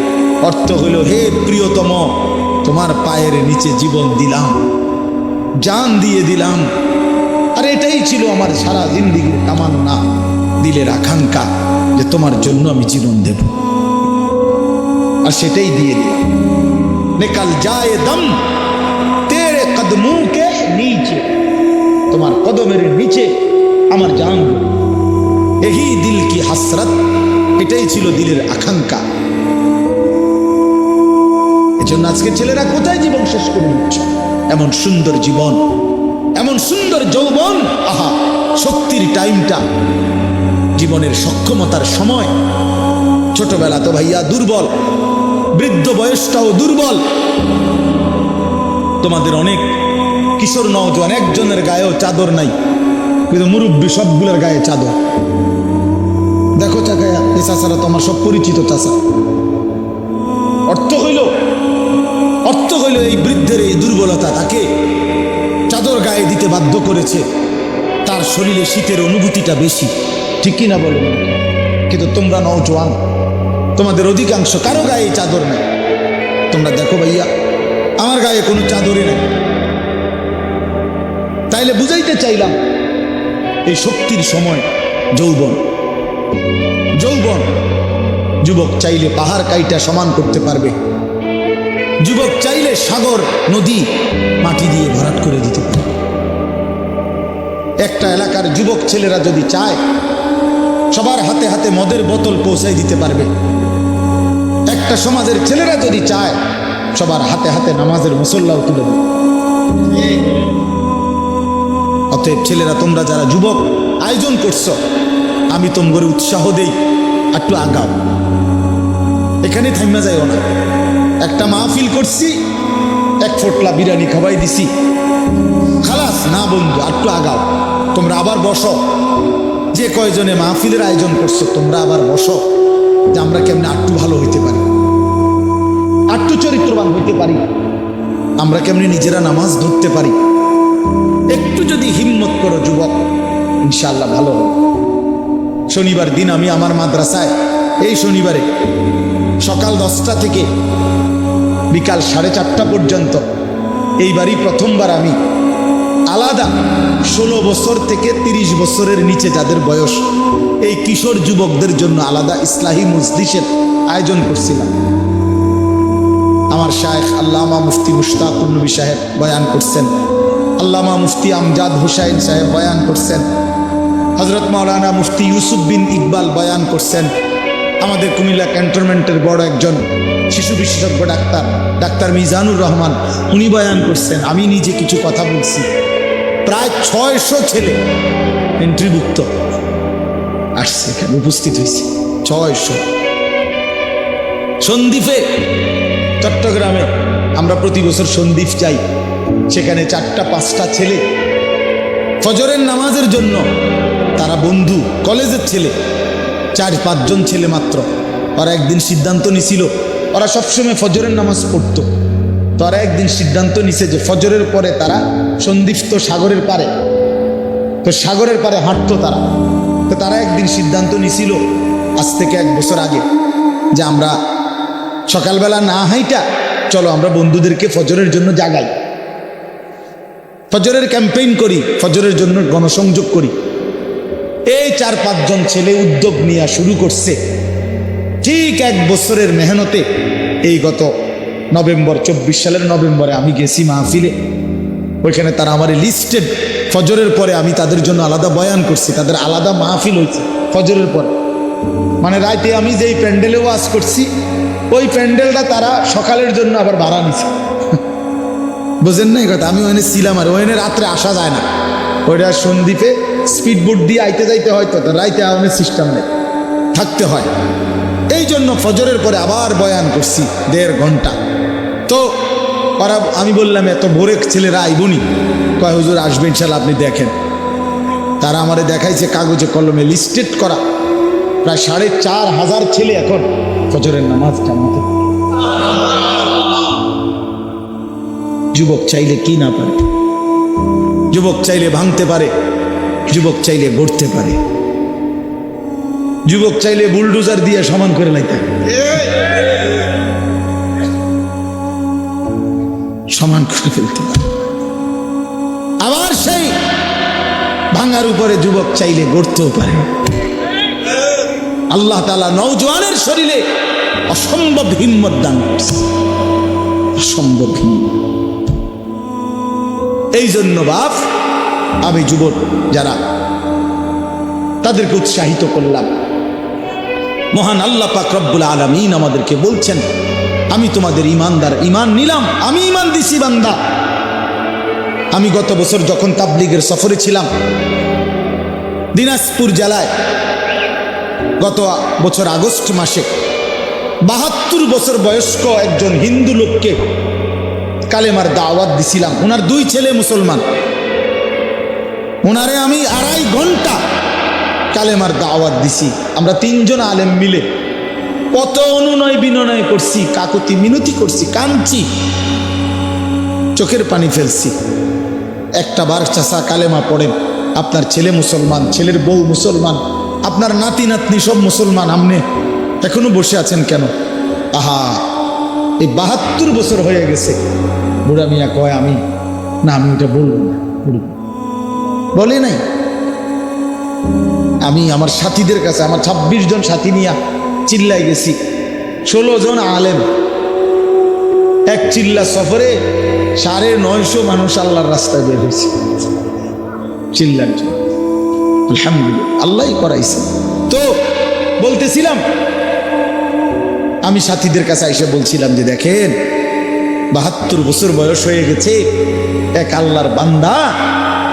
অর্থ হলো, হে প্রিয়তম, তোমার পায়ের নিচে জীবন দিলাম, জান দিয়ে দিলাম। আর এটাই ছিল আমার সারা জিন্দেগির তামান্না, দিলের আকাঙ্ক্ষা, যে তোমার জন্য আমি জীবন দেব, আর সেটাই দিয়ে দিলাম। নিকাল যায় দম তেরে কদমোं के नीचे, তোমার কদমের নিচে আমার জান, এই দিল কি হাসরত, এটাই ছিল দিলের আকাঙ্ক্ষা। এজন্য আজকে ছেলেরা কোথায় জীবন শেষ করে দিচ্ছে? এমন সুন্দর জীবন, এমন সুন্দর যৌবন, আহা, শক্তির টাইমটা, জীবনের সক্ষমতার সময়। ছোটবেলা তো ভাইয়া দুর্বল, বৃদ্ধ বয়সটাও দুর্বল। তোমাদের অনেক কিশোর নওজোয়ান, একজনের গায়েও চাদর নাই, কিন্তু মুরব্বী সবগুলোর গায়ে চাদর। দেখো চাকায়া, এই চাচারা তো আমার সব পরিচিত চাচা। অর্থ হইল এই বৃদ্ধের এই দুর্বলতা তাকে চাদর গায়ে দিতে বাধ্য করেছে। তার শরীরে শীতের অনুভূতিটা বেশি, ঠিক কিনা বলেন? কিন্তু তোমরা নওজোয়ান, তোমাদের অধিকাংশ কারো গায়ে চাদর নেই। তোমরা দেখো ভাইয়া, আমার গায়ে কোনো চাদরই নেই। তাইলে বুঝাইতে চাইলাম, এই শক্তির সময় যৌবন। যুবক চাইলে পাহাড় কাইটা সমান করতে পারবে, যুবক চাইলে সাগর নদী মাটি দিয়ে ভরাট করে দিতে পারবে। একটা এলাকার যুবক ছেলেরা যদি চায়, সবার হাতে হাতে মদের বোতল পৌঁছাই দিতে পারবে। একটা সমাজের ছেলেরা যদি চায়, সবার হাতে হাতে নামাজের মুসল্লাও তুলে দেবে। অতএব ছেলেরা, তোমরা যারা যুবক আয়োজন করছো, আমি তোমাদের উৎসাহ দেই, একটু আগাও, এখানে থাইমা যাইও না। একটা মাহফিল করছি, এক ফোটলা বিরিয়ানি খাওয়াই দিছি, খালাস না বন্ধু, একটু আগাও। তোমরা আবার বসো, যে কয়জনে মাহফিলের আয়োজন করছো, তোমরা আবার বসো, যে আমরা কেমনে একটু ভালো হইতে পারি, একটু চরিত্রবান হইতে পারি, আমরা কেমনে নিজেরা নামাজ ধরতে পারি। একটু যদি হিম্মত করো যুবক, ইনশাআল্লাহ ভালো হবে। শনিবার দিন আমি আমার মাদ্রাসায়, এই শনিবারে সকাল 10টা থেকে বিকাল 4:30 পর্যন্ত, এইবারই প্রথমবার আমি আলাদা। 16 বছর থেকে 30 বছরের নিচে যাদের বয়স, এই কিশোর যুবকদের জন্য আলাদা ইসলাহি মজলিসের আয়োজন করছিলাম। আমার শায়েখ আল্লামা মুফতি মুশতাকুর নবী সাহেব বয়ান করছেন, আল্লামা মুফতি আমজাদ হুসাইন সাহেব বয়ান করছেন, হযরত মাওলানা মুফতি ইউসুফ বিন ইকবাল বয়ান করছেন, আমাদের কুমিল্লা ক্যান্টনমেন্টের বড় একজন শিশু বিশেষজ্ঞ ডাক্তার মিজানুর রহমান উনি বয়ান করছেন, আমি নিজে কিছু কথা বলছি। প্রায় 600 ছেলে এন্ট্রিভুক্ত আসছে, এখানে উপস্থিত হয়েছে 600। সন্দ্বীপে, চট্টগ্রামে আমরা প্রতি বছর সন্দ্বীপ যাই, সেখানে 4-5টা ছেলে ফজরের নামাজের জন্য, তারা বন্ধু কলেজের ছেলে, 4-5 জন ছেলে মাত্র। ওরা একদিন সিদ্ধান্ত নিছিল, ওরা সবসময় ফজরের নামাজ পড়তো, তো ওরা একদিন সিদ্ধান্ত নিছে যে ফজরের পরে তারা সন্দ্বীপ তো সাগরের পারে, তো সাগরের পারে হাঁটতো তারা। তো তারা একদিন সিদ্ধান্ত নিছিল আজ থেকে 1 বছর আগে যে আমরা সকালবেলা না হাইটা চলো আমরা বন্ধুদেরকে ফজরের জন্য জাগাই, ফজরের ক্যাম্পেইন করি, ফজরের জন্য গণসংযোগ করি। এই 4-5 জন ছেলে উদ্যোগ নিয়ে শুরু করছে। ঠিক 1 বছরের মেহনতে এই গত নভেম্বর, 24 সালের নভেম্বরে আমি গেছি মাহফিলে, ওইখানে তারা আমার লিস্টেড, ফজরের পরে আমি তাদের জন্য আলাদা বয়ান করছি, তাদের আলাদা মাহফিল হয়েছে ফজরের পরে। মানে রাতে আমি যেই প্যান্ডেলে ওয়াজ করছি ওই প্যান্ডেলটা তারা সকালের জন্য আবার ভাড়া নিছে। বুঝেন না এই কথা? আমি ওখানে ছিলাম, আর ওখানে রাত্রে আসা যায় না, ওইটা সন্দ্বীপে স্পিড বোট দিয়ে আইতে যাইতে হয়, তো রাইতে আওয়ানের সিস্টেম নেই, থাকতে হয়। এই জন্য ফজরের পরে আবার বয়ান করছি 1.5 ঘন্টা। তো ওরা, আমি বললাম এত ভোরে ছেলেরা আইবনি, কয় হুজুর আসবে ইনশাল্লাহ, আপনি দেখেন। তারা আমারে দেখাইছে কাগজে কলমে লিস্টেড করা প্রায় 4,500 ছেলে এখন ফজরের নামাজ জামাতে। যুবক চাইলে কি না পারে, যুবক চাইলে ভাঙতে পারে, যুবক চাইলে গড়তে পারে, যুবক চাইলে বুলডোজার দিয়ে সমান করে লাইতে, সমান করে ফেলতে পারে। আবার সেই ভাঙার উপরে যুবক চাইলে গড়তেও পারে। আল্লাহ তাআলা নওজোয়ানের শরীরে অসম্ভব হিম্মত দান করছে, অসম্ভব হিম্মত। এই জন্য বাপ, আমি যুবক যারা তাদেরকে উৎসাহিত করলাম। মহান আল্লাহ পাক রব্বুল আলামিন আমাদেরকে বলছেন, আমি তোমাদের ইমানদার, ইমান নিলাম, আমি ইমান দিছি বান্দা। আমি গত বছর যখন তাবলিগের সফরে ছিলাম দিনাজপুর জেলায়, গত বছর আগস্ট মাসে 72 বছর বয়স্ক একজন হিন্দু লোককে কালেমার দাওয়াত দিছিলাম। ওনার 2 ছেলে মুসলমান, ওনারে আমি 2.5 ঘন্টা কালেমার দাওয়াত দিছি। আমরা 3 জন আলেম মিলে কত অনুনয় বিনয় করছি, কাকুতি মিনতি করছি, কাঁদছি, চোখের পানি ফেলছি। একটা বার চাচা কালেমা পড়েন, আপনার ছেলে মুসলমান, ছেলের বউ মুসলমান, আপনার নাতি নাতনি সব মুসলমান, আপনি এখনো বসে আছেন কেন? আহা, এই 72 বছর হয়ে গেছে। বুড়া মিয়া কয়, আমি এটা বলবো না, বলে নাই। আমি আমার সাথীদের কাছে, আমার 26 জন সাথী নিয়ে চিল্লাই গেছি, 16 জন আলেম, এক চিল্লা সফরে 950 মানুষ আল্লাহর রাস্তায় বের হয়েছে চিল্লার জন্য। আলহামদুলিল্লাহ, আল্লাহই করাইছে। তো বলতেছিলাম, আমি সাথীদের কাছে এসে বলছিলাম যে দেখেন, 72 বছর বয়স হয়ে গেছে, এক আল্লাহর বান্দা,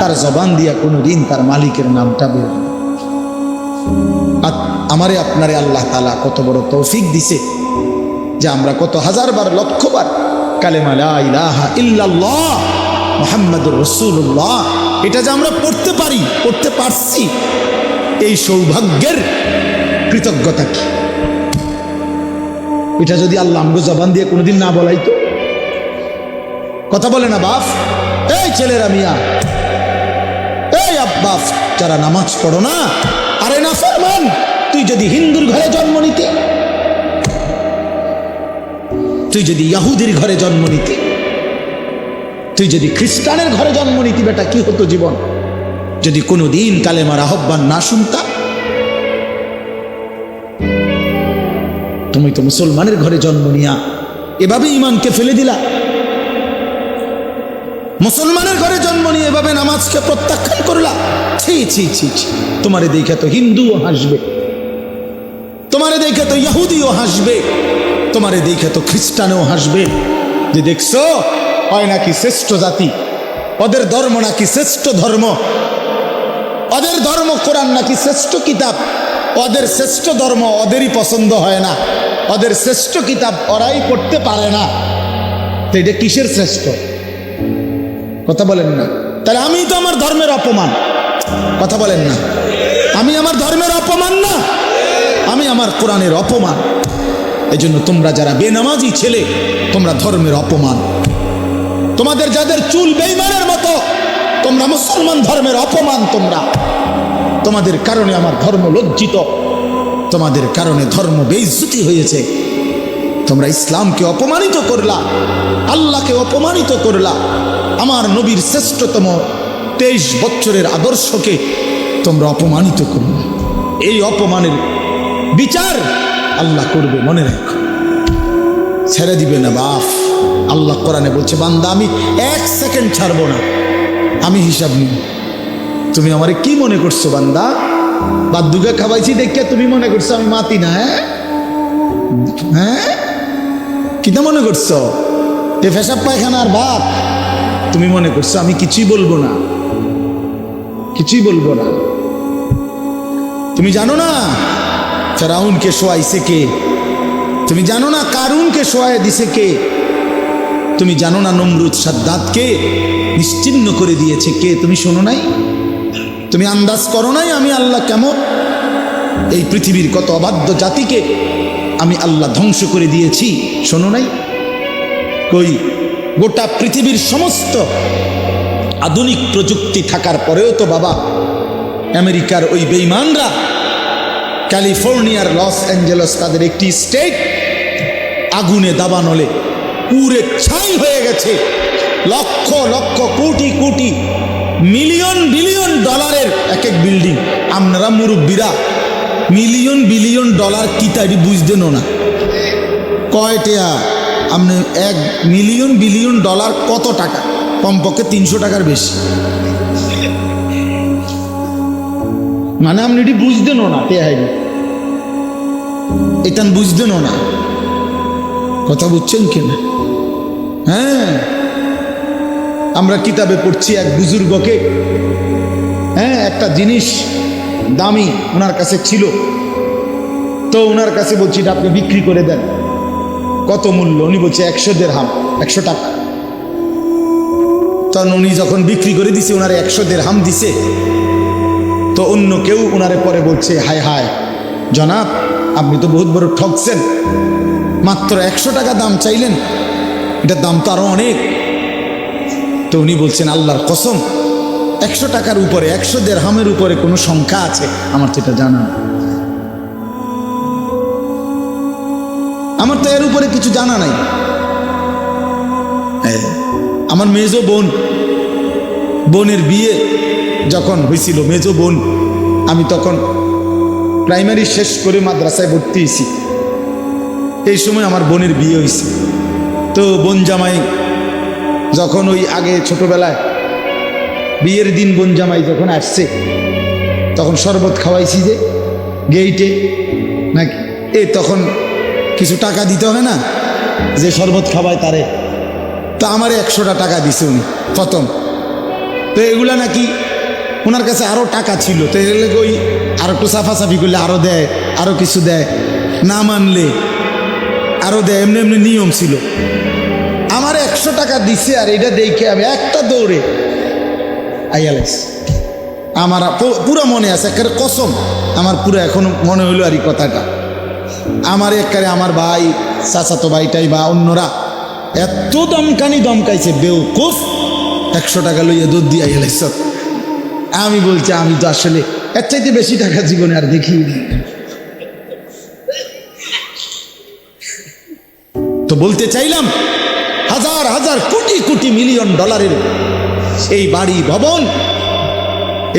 তার জবান দিয়া কোনোদিন তার মালিকের নামটা বের হয়। আমারে আপনারে আল্লাহ তাআলা কত বড় তৌফিক দিছে যে আমরা কত হাজারবার, লক্ষবার কালেমা লা ইলাহা ইল্লাল্লাহ মুহাম্মাদুর রাসূলুল্লাহ এটা যে আমরা পড়তে পারি, পড়তে পারছি, এই সৌভাগ্যের কৃতজ্ঞতা কি? এটা যদি আল্লাহ আমগো জবান দিয়ে কোনোদিন না বলাইতো। কথা বলে না বাপ? এই ছেলেরা মিয়া, এই আব্বা যারা নামাজ পড়ো না, আরে না ফরমান, তুই যদি হিন্দুর ঘরে জন্ম নিতে, তুই যদি ইহুদির ঘরে জন্ম নিতে, তুই যদি খ্রিস্টানের ঘরে জন্ম নিতি বেটা, কি হতো জীবন? যদি কোনোদিন কালেমার আহ্বান না শুনতা। তুমি তো মুসলমানের ঘরে জন্ম নিয়া এভাবে ইমানকে ফেলে দিলা। মুসলমানের ঘরে জন্ম নিয়ে এভাবে নামাজকে প্রত্যাখ্যান করলা। ছি ছি ছি ছি। তোমারে দেখে তো হিন্দুও হাসবে, তোমারে দেখে তো ইহুদিও হাসবে, তোমারে দেখে তো খ্রিস্টানও হাসবে যে দেখছো হয় নাকি শ্রেষ্ঠ জাতি, ওদের ধর্ম নাকি শ্রেষ্ঠ ধর্ম, ওদের ধর্ম কোরআন নাকি শ্রেষ্ঠ কিতাব, ওদের শ্রেষ্ঠ ধর্ম ওদেরই পছন্দ হয় না, ওদের শ্রেষ্ঠ কিতাব ওরাই পড়তে পারে না। তো এটা কিসের শ্রেষ্ঠ? কথা বলেন না। তাহলে আমি তো আমার ধর্মের অপমান। কথা বলেন না। আমি আমার ধর্মের অপমান না, আমি আমার কোরআনের অপমান। এই জন্য তোমরা যারা বেনামাজি ছেলে, তোমরা ধর্মের অপমান। তোমাদের যাদের চুল বেঈমানের মতো, তোমরা মুসলমান ধর্মের অপমান। তোমাদের কারণে আমার ধর্ম লজ্জিত, তোমাদের কারণে ধর্ম বেইজ্জতি হয়েছে। তোমরা ইসলামকে অপমানিত করলা, আল্লাহকে অপমানিত করলা, আমার নবীর শ্রেষ্ঠতম 23 বছরের আদর্শকে তোমরা অপমানিত করলা। এই অপমানের বিচার আল্লাহ করবে, মনে রাখো। ছেড়ে দিবে না বাপ। আল্লাহ কোরআনে বলছে, বান্দা আমি 1 সেকেন্ড ছাড়বো না, আমি হিসাব নিব। তুমি আমারে কি মনে করছো বান্দা? বাদ্যুকে খাওয়াইছি দেখে তুমি মনে করছো আমি মাতি না? হ্যাঁ, কিটা মনে করছো? এ পেশাব পায়খানার বাপ তুমি মনে করছো? আমি কিছুই বলবো না, কিছুই বলবো না। তুমি জানো না ফেরাউনকে শোয়াইছে কে? তুমি জানো না কারুনকে শোয়াই দিছে কে? তুমি জানো না নমরুদ সাদ্দাতকে নিশ্চিহ্ন করে দিয়েছে কে? তুমি শোনো নাই? তুমি আন্দাজ করো নাই আমি আল্লাহ কেমন? এই পৃথিবীর কত অবাধ্য জাতিকে আমি আল্লাহ ধ্বংস করে দিয়েছি, শোনো নাই? কই, গোটা পৃথিবীর সমস্ত আধুনিক প্রযুক্তি থাকার পরেও তো বাবা আমেরিকার ওই বেঈমানরা, ক্যালিফোর্নিয়ার লস অ্যাঞ্জেলস তাদের একটি স্টেট আগুনে দাবানলে পুরে ছাই হয়ে গেছে। লক্ষ লক্ষ কোটি কোটি মিলিয়ন বিলিয়ন ডলারের এক এক বিল্ডিং। আপনারা মুরব্বীরা মিলিয়ন বিলিয়ন ডলার কি তাই বুঝতেন না? কয়টা আপনি 1 মিলিয়ন বিলিয়ন ডলার কত টাকা? কমপক্ষে 300 টাকার বেশি। মানে আপনি এটি বুঝতেনও না, এটা বুঝতেনও না। কথা বুঝছেন কিনা? হ্যাঁ, আমরা কিতাবে পড়ছি এক বুজুর্গকে, হ্যাঁ, একটা জিনিস দামি ওনার কাছে ছিল, তো ওনার কাছে বলছি এটা আপনি বিক্রি করে দেন। কত মূল্য? উনি বলছে 100 দিরহাম, 100 টাকা। তখন উনি যখন বিক্রি করে দিছে, ওনারে 100 দিরহাম দিছে। তো অন্য কেউ ওনারে পরে বলছে, হায় হায় জনাব, আপনি তো বহুত বড় ঠকছেন, মাত্র 100 টাকা দাম চাইলেন, এটার দাম তো আরো অনেক। তো উনি বলছেন, আল্লাহর কসম 100 টাকার উপরে, 100 দিরহামের উপরে কোনো সংখ্যা আছে? আমার তো এটা জানা না, আমার তো এর উপরে কিছু জানা নাই। আমার মেজো বোনের বিয়ে যখন হয়েছিল, মেজো বোন, আমি তখন প্রাইমারি শেষ করে মাদ্রাসায় ভর্তি হয়েছি। এই সময় আমার বোনের বিয়ে হয়েছে। তো বোন জামাই যখন ওই আগে ছোটবেলায় বিয়ের দিন বোন জামাই যখন আসছে, তখন শরবত খাওয়াইছি যে গেইটে নাকি, তখন কিছু টাকা দিতে হয় না, যে শরবত খাওয়ায় তারে। তো আমারে 100টা টাকা দিছে উনি প্রথম। তো এগুলা নাকি ওনার কাছে আরও টাকা ছিল, তো এগুলো ওই আর একটু সাফাসাফি করলে আরও দেয়, আরও কিছু দেয়, না মানলে আরও দেয়, এমনি এমনি নিয়ম ছিল। আমার 100 টাকা দিছে, আর এটা দেখে আমি একটা দৌড়ে আইয়ালাইস। আমার পুরো মনে আছে, একেবারে কসম, আমার পুরো এখনো মনে হইলো আর এই কথাটা। আমার একেবারে আমার ভাই, চাচাতো ভাইটাই বা অন্যরা এত দমকাইছে, বেউকুফ, 100 টাকা লইয়া দুধ দিয়ে আইয়ালাইস। আমি বলছি, আমি তো আসলে এর চাইতে বেশি টাকা জীবনে আর দেখি। তো বলতে চাইলাম, হাজার হাজার কোটি কোটি মিলিয়ন ডলারের এই বাড়ি ভবন,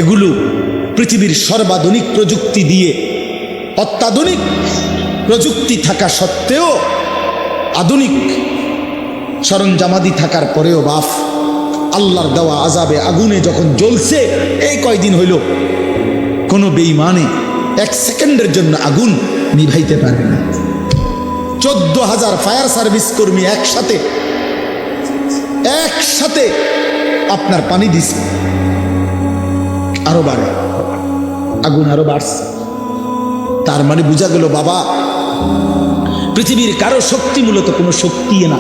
এগুলো পৃথিবীর সর্বাধুনিক প্রযুক্তি দিয়ে, অত্যাধুনিক প্রযুক্তি থাকা সত্ত্বেও, আধুনিক সরঞ্জামাদি থাকার পরেও বাপ আল্লাহর দেওয়া আযাবে আগুনে যখন জ্বলছে, এই কয়দিন হইল কোনো বেঈমানে 1 সেকেন্ডের জন্য আগুন নিভাইতে পারে না। 14,000 ফায়ার সার্ভিস কর্মী একসাথে আপনার পানি দিছে, আরো বাড়ে, আগুন আরো বাড়ছে। তার মানে বোঝা গেল বাবা, পৃথিবীর কারো শক্তি মূলত কোনো শক্তি না,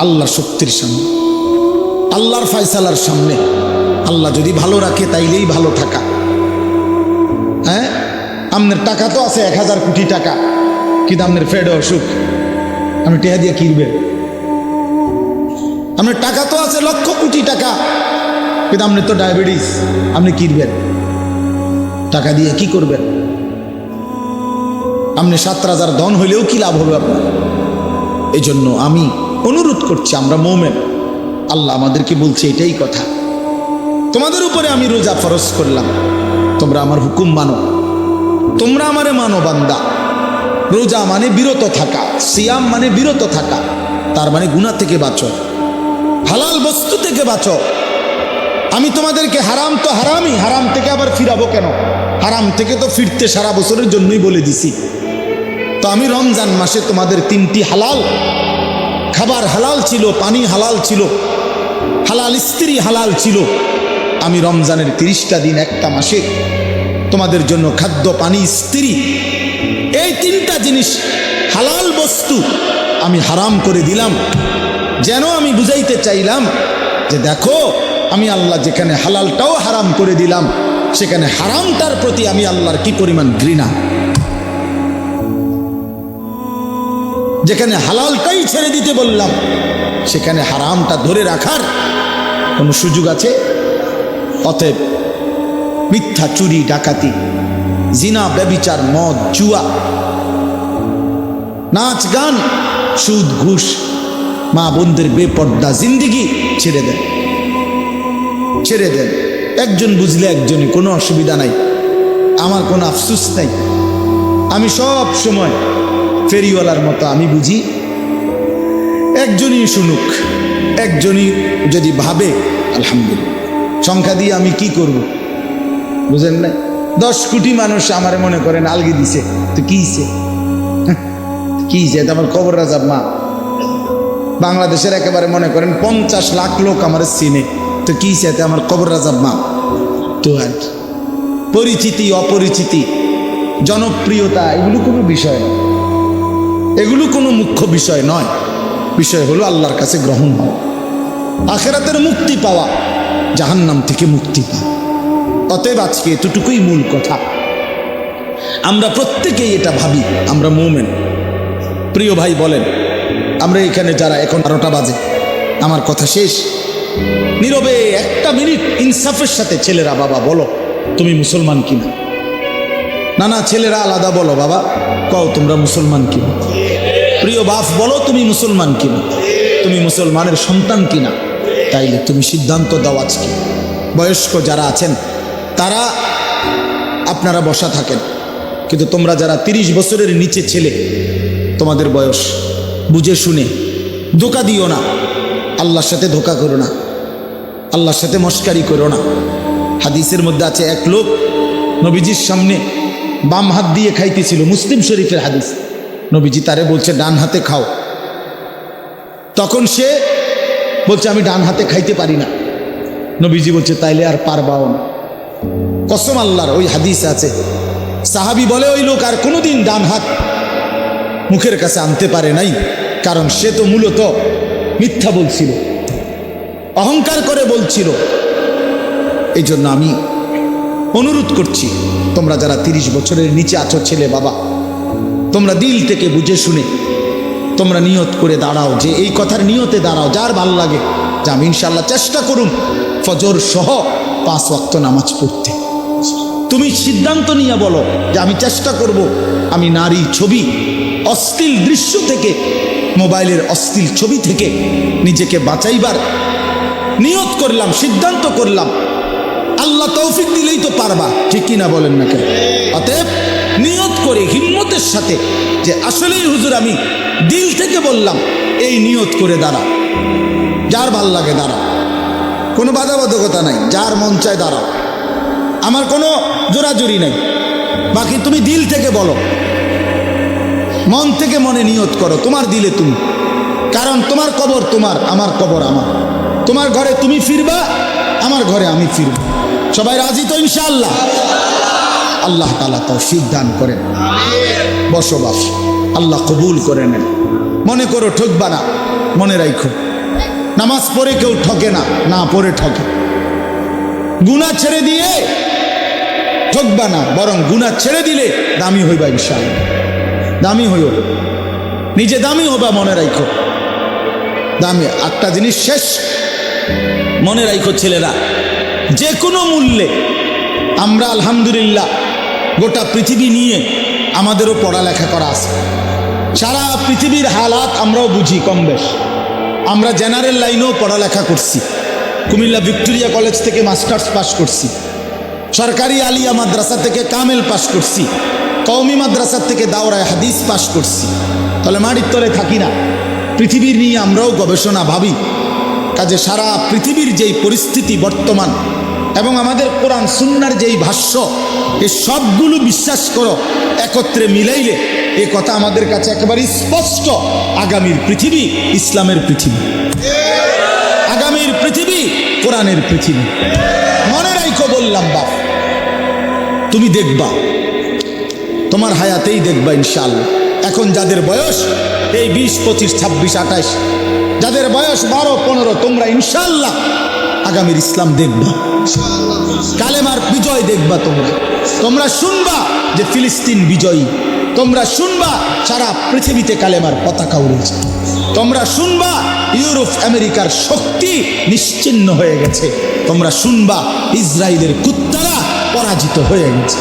আল্লাহর শক্তির সামনে, আল্লাহর ফয়সালার সামনে। আল্লাহ যদি ভালো রাখে তাইলেই ভালো থাকা। হ্যাঁ, আপনার টাকা তো আছে 1000 কোটি টাকা, কিন্তু আপনার ফেডে অসুখ, আপনি টেহা দিয়ে কিনবেন। আপনার টাকা তো আছে লক্ষ কোটি টাকা, কিন্তু আপনার তো ডায়াবেটিস, আপনি কিনবেন টাকা দিয়ে কি করবেন? আপনি 7,000 ধন হইলেও কি লাভ হবে আপনার? এই জন্য আমি অনুরোধ করছি, আমরা মুমিন, আল্লাহ আমাদেরকে বলছে এটাই কথা, তোমাদের উপরে আমি রোজা ফরজ করলাম, তোমরা আমার হুকুম মানো, তোমরা আমারে মানো বান্দা। রোজা মানে বিরত থাকা, সিয়াম মানে বিরত থাকা, তার মানে গুনাহ থেকে বাঁচো, হালাল বস্তু থেকে বাঁচো। আমি তোমাদেরকে হারাম তো হারামই, হারাম থেকে আবার ফিরাবো কেন? হারাম থেকে তো ফিরতে সারা বছরের জন্যই বলে দিছি। তো আমি রমজান মাসে তোমাদের 3টি হালাল খাবার হালাল ছিল, পানি হালাল ছিল, হালাল স্ত্রী হালাল ছিল। আমি রমজানের 30টা দিন, একটা মাসে তোমাদের জন্য খাদ্য, পানি, স্ত্রী, এই 3টা জিনিস হালাল বস্তু আমি হারাম করে দিলাম। যেন আমি বুঝাইতে চাইলাম যে দেখো, আমি আল্লাহ যেখানে হালালটাও হারাম করে দিলাম, সেখানে হারামটার প্রতি আমি আল্লাহর কি পরিমাণ ঘৃণা। যেখানে হালালটাই ছেড়ে দিতে বললাম, সেখানে হারামটা ধরে রাখার কোনো সুযোগ আছে? অতএব মিথ্যা, চুরি, ডাকাতি, জিনা, ব্যভিচার, মদ, জুয়া, নাচ, গান, সুদ, ঘুষ, মা বোনদের বেপর্দা জিন্দিগি ছেড়ে দেন, ছেড়ে দেন। একজন বুঝলে একজনই, কোনো অসুবিধা নাই, আমার কোনো আফসোস নাই। আমি সব সময় ফেরিওয়ালার মতো আমি বুঝি, একজনই শুনুক, একজনই যদি ভাবে আলহামদুলিল্লাহ। সংখ্যা দিয়ে আমি কি করব, বুঝেন না? 10 কোটি মানুষ আমার মনে করেন আলগি দিছে, তো কি কি আমার কবর রাজাব মা। বাংলাদেশের একেবারে মনে করেন 50 লাখ লোক আমার চিনে, তো কি চাইতে আমার কবর রাজাব মা। তো আর কি, পরিচিতি, অপরিচিতি, জনপ্রিয়তা, এগুলো কোনো বিষয় নয়, এগুলো কোনো মুখ্য বিষয় নয়। বিষয় হলো আল্লাহর কাছে গ্রহণ হওয়া, আখিরাতের মুক্তি পাওয়া, জাহান্নাম থেকে মুক্তি পাওয়া। অতএব আজকে এতটুকুই মূল কথা। আমরা প্রত্যেকেই এটা ভাবি, আমরা মুমিন। প্রিয় ভাই বলেন, আমরা এখানে যারা, এখন 12টা বাজে, আমার কথা শেষ, নীরবে 1টা মিনিট ইনসাফের সাথে ছেলেরা, বাবা বলো তুমি মুসলমান কিনা? না না, ছেলেরা আলাদা বলো, বাবা কও তোমরা মুসলমান কিনা? প্রিয় বাপ বলো তুমি মুসলমান কিনা? তুমি মুসলমানের সন্তান কিনা? তাইলে তুমি সিদ্ধান্ত দাও আজকে। বয়স্ক যারা আছেন তারা আপনারা বসা থাকেন, কিন্তু তোমরা যারা 30 বছরের নিচে ছেলে, তোমাদের বয়স, বুঝে শুনে ধোঁকা দিও না, আল্লাহর সাথে ধোঁকা করো না, আল্লাহর সাথে মস্কারি করো না। হাদিসের মধ্যে আছে, এক লোক নবীজির সামনে বাম হাত দিয়ে খাইতেছিল, মুসলিম শরীফের হাদিস। নবীজি তারে বলছে ডান হাতে খাও, তখন সে বলছে আমি ডান হাতে খাইতে পারি না। নবীজি বলছে তাইলে আর পারবাও না, কসম আল্লাহর। ওই হাদিস আছে, সাহাবী বলে ওই লোক আর কোনোদিন ডান হাত মুখের কাছে আনতে পারে নাই, কারণ সে তো মূলত মিথ্যা বলছিল, অহংকার করে বলছিল। এই জন্য আমি অনুরোধ করছি, তোমরা যারা 30 বছরের নিচে আছো ছেলে বাবা, তোমরা দিল থেকে বুঝে শুনে তোমরা নিয়ত করে দাঁড়াও, যে এই কথার নিয়তে দাঁড়াও, যার ভাল লাগে যে আমি ইনশাল্লাহ চেষ্টা করুন ফজর সহ 5 ওয়াক্ত নামাজ পড়তে। তুমি সিদ্ধান্ত নিয়ে বলো যে আমি চেষ্টা করব, আমি নারী, ছবি, অশ্লীল দৃশ্য থেকে মোবাইলের অশ্লীল ছবি থেকে নিজেকে বাঁচাইবার নিয়ত করলাম, সিদ্ধান্ত করলাম। আল্লাহ তৌফিক দিলেই তো পারবা, ঠিক কিনা বলেন না কেন? অতএব নিয়ত করে হিম্মতের সাথে যে আসলেই হুজুর আমি দিল থেকে বললাম, এই নিয়ত করে দাঁড়াও। যার ভাল লাগে দাঁড়াও, কোনো বাধাবাধকতা নাই, যার মন চায় দাঁড়াও, আমার কোনো জোরাজুরি নাই। বাকি তুমি দিল থেকে বলো, মন থেকে মনে নিয়ত করো, তোমার দিলে তুমি। কারণ তোমার কবর তোমার, আমার কবর আমার। তোমার ঘরে তুমি ফিরবা, আমার ঘরে আমি ফিরব। সবাই রাজি তো ইনশাআল্লাহ? আল্লাহ তাআলা তৌফিক দান করেন। বসবাস আল্লাহ কবুল করে নেন। মনে করো ঠকবা না, মনে রাখো নামাজ পড়ে কেউ ঠকে না, না পড়ে ঠকে। গুনাহ ছেড়ে দিয়ে ঠকবা না, বরং গুনাহ ছেড়ে দিলে দামি হইবা ইনশাআল্লাহ। দামি হইও, নিজে দামি হবা, মনে রাখো দামি। একটা জিনিস শেষ মনে রাখো ছেলেরা, যে কোনো মূল্যে আমরা আলহামদুলিল্লাহ গোটা পৃথিবী নিয়ে আমাদেরও পড়ালেখা করা আছে। সারা পৃথিবীর হালাত আমরাও বুঝি কম বেশ। আমরা জেনারেল লাইনেও পড়ালেখা করছি। কুমিল্লা ভিক্টোরিয়া কলেজ থেকে মাস্টার্স পাস করছি, সরকারি আলিয়া মাদ্রাসা থেকে কামেল পাস করছি, কওমি মাদ্রাসা থেকে দাওরায়ে হাদিস পাস করছি। তাহলে মাটির তলে থাকি না, পৃথিবীর নিয়ে আমরাও গবেষণা ভাবি। কাজে সারা পৃথিবীর যেই পরিস্থিতি বর্তমান এবং আমাদের কোরআন সুন্নাহর যেই ভাষ্য, এই সবগুলো বিশ্বাস করো, একত্রে মিলাইলে এ কথা আমাদের কাছে একেবারে স্পষ্ট। আগামীর পৃথিবী ইসলামের পৃথিবী, আগামীর পৃথিবী কোরআনের পৃথিবী। মনে রাখো বললাম বাপ, তুমি দেখবা, তোমার হায়াতেই দেখবা ইনশাআল্লাহ। এখন যাদের বয়স এই 20, 25, 26, 28, যাদের বয়স 12, 15, তোমরা ইনশাআল্লাহ আগামীর ইসলাম দেখবা, কালেমার বিজয় দেখবা। তোমরা শুনবা যে ফিলিস্তিন বিজয়ী, তোমরা শুনবা সারা পৃথিবীতে কালেমার পতাকা উড়েছে, তোমরা শুনবা ইউরোপ আমেরিকার শক্তি নিশ্চিহ্ন হয়ে গেছে, তোমরা শুনবা ইসরায়েলের কুত্তারা পরাজিত হয়ে গেছে।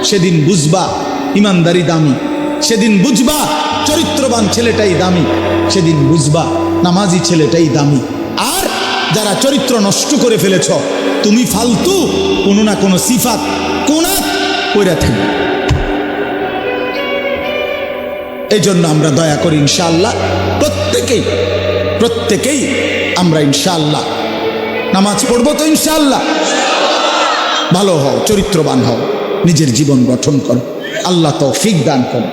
সেদিন বুঝবা ইমানদারি দামি, সেদিন বুঝবা চরিত্রবান ছেলেটাই দামি, সেদিন বুঝবা নামাজি ছেলেটাই দামি। আর যারা চরিত্র নষ্ট করে ফেলেছ, তুমি ফালতু কোনো না কোনো সিফাত কোনাত কইরা থাকবে। এই জন্য আমরা দয়া করি ইনশাআল্লাহ প্রত্যেকেই আমরা ইনশাআল্লাহ নামাজ পড়বো তো ইনশাআল্লাহ। ভালো হও, চরিত্রবান হও, নিজের জীবন গঠন করো। আল্লাহ তৌফিক দান করো।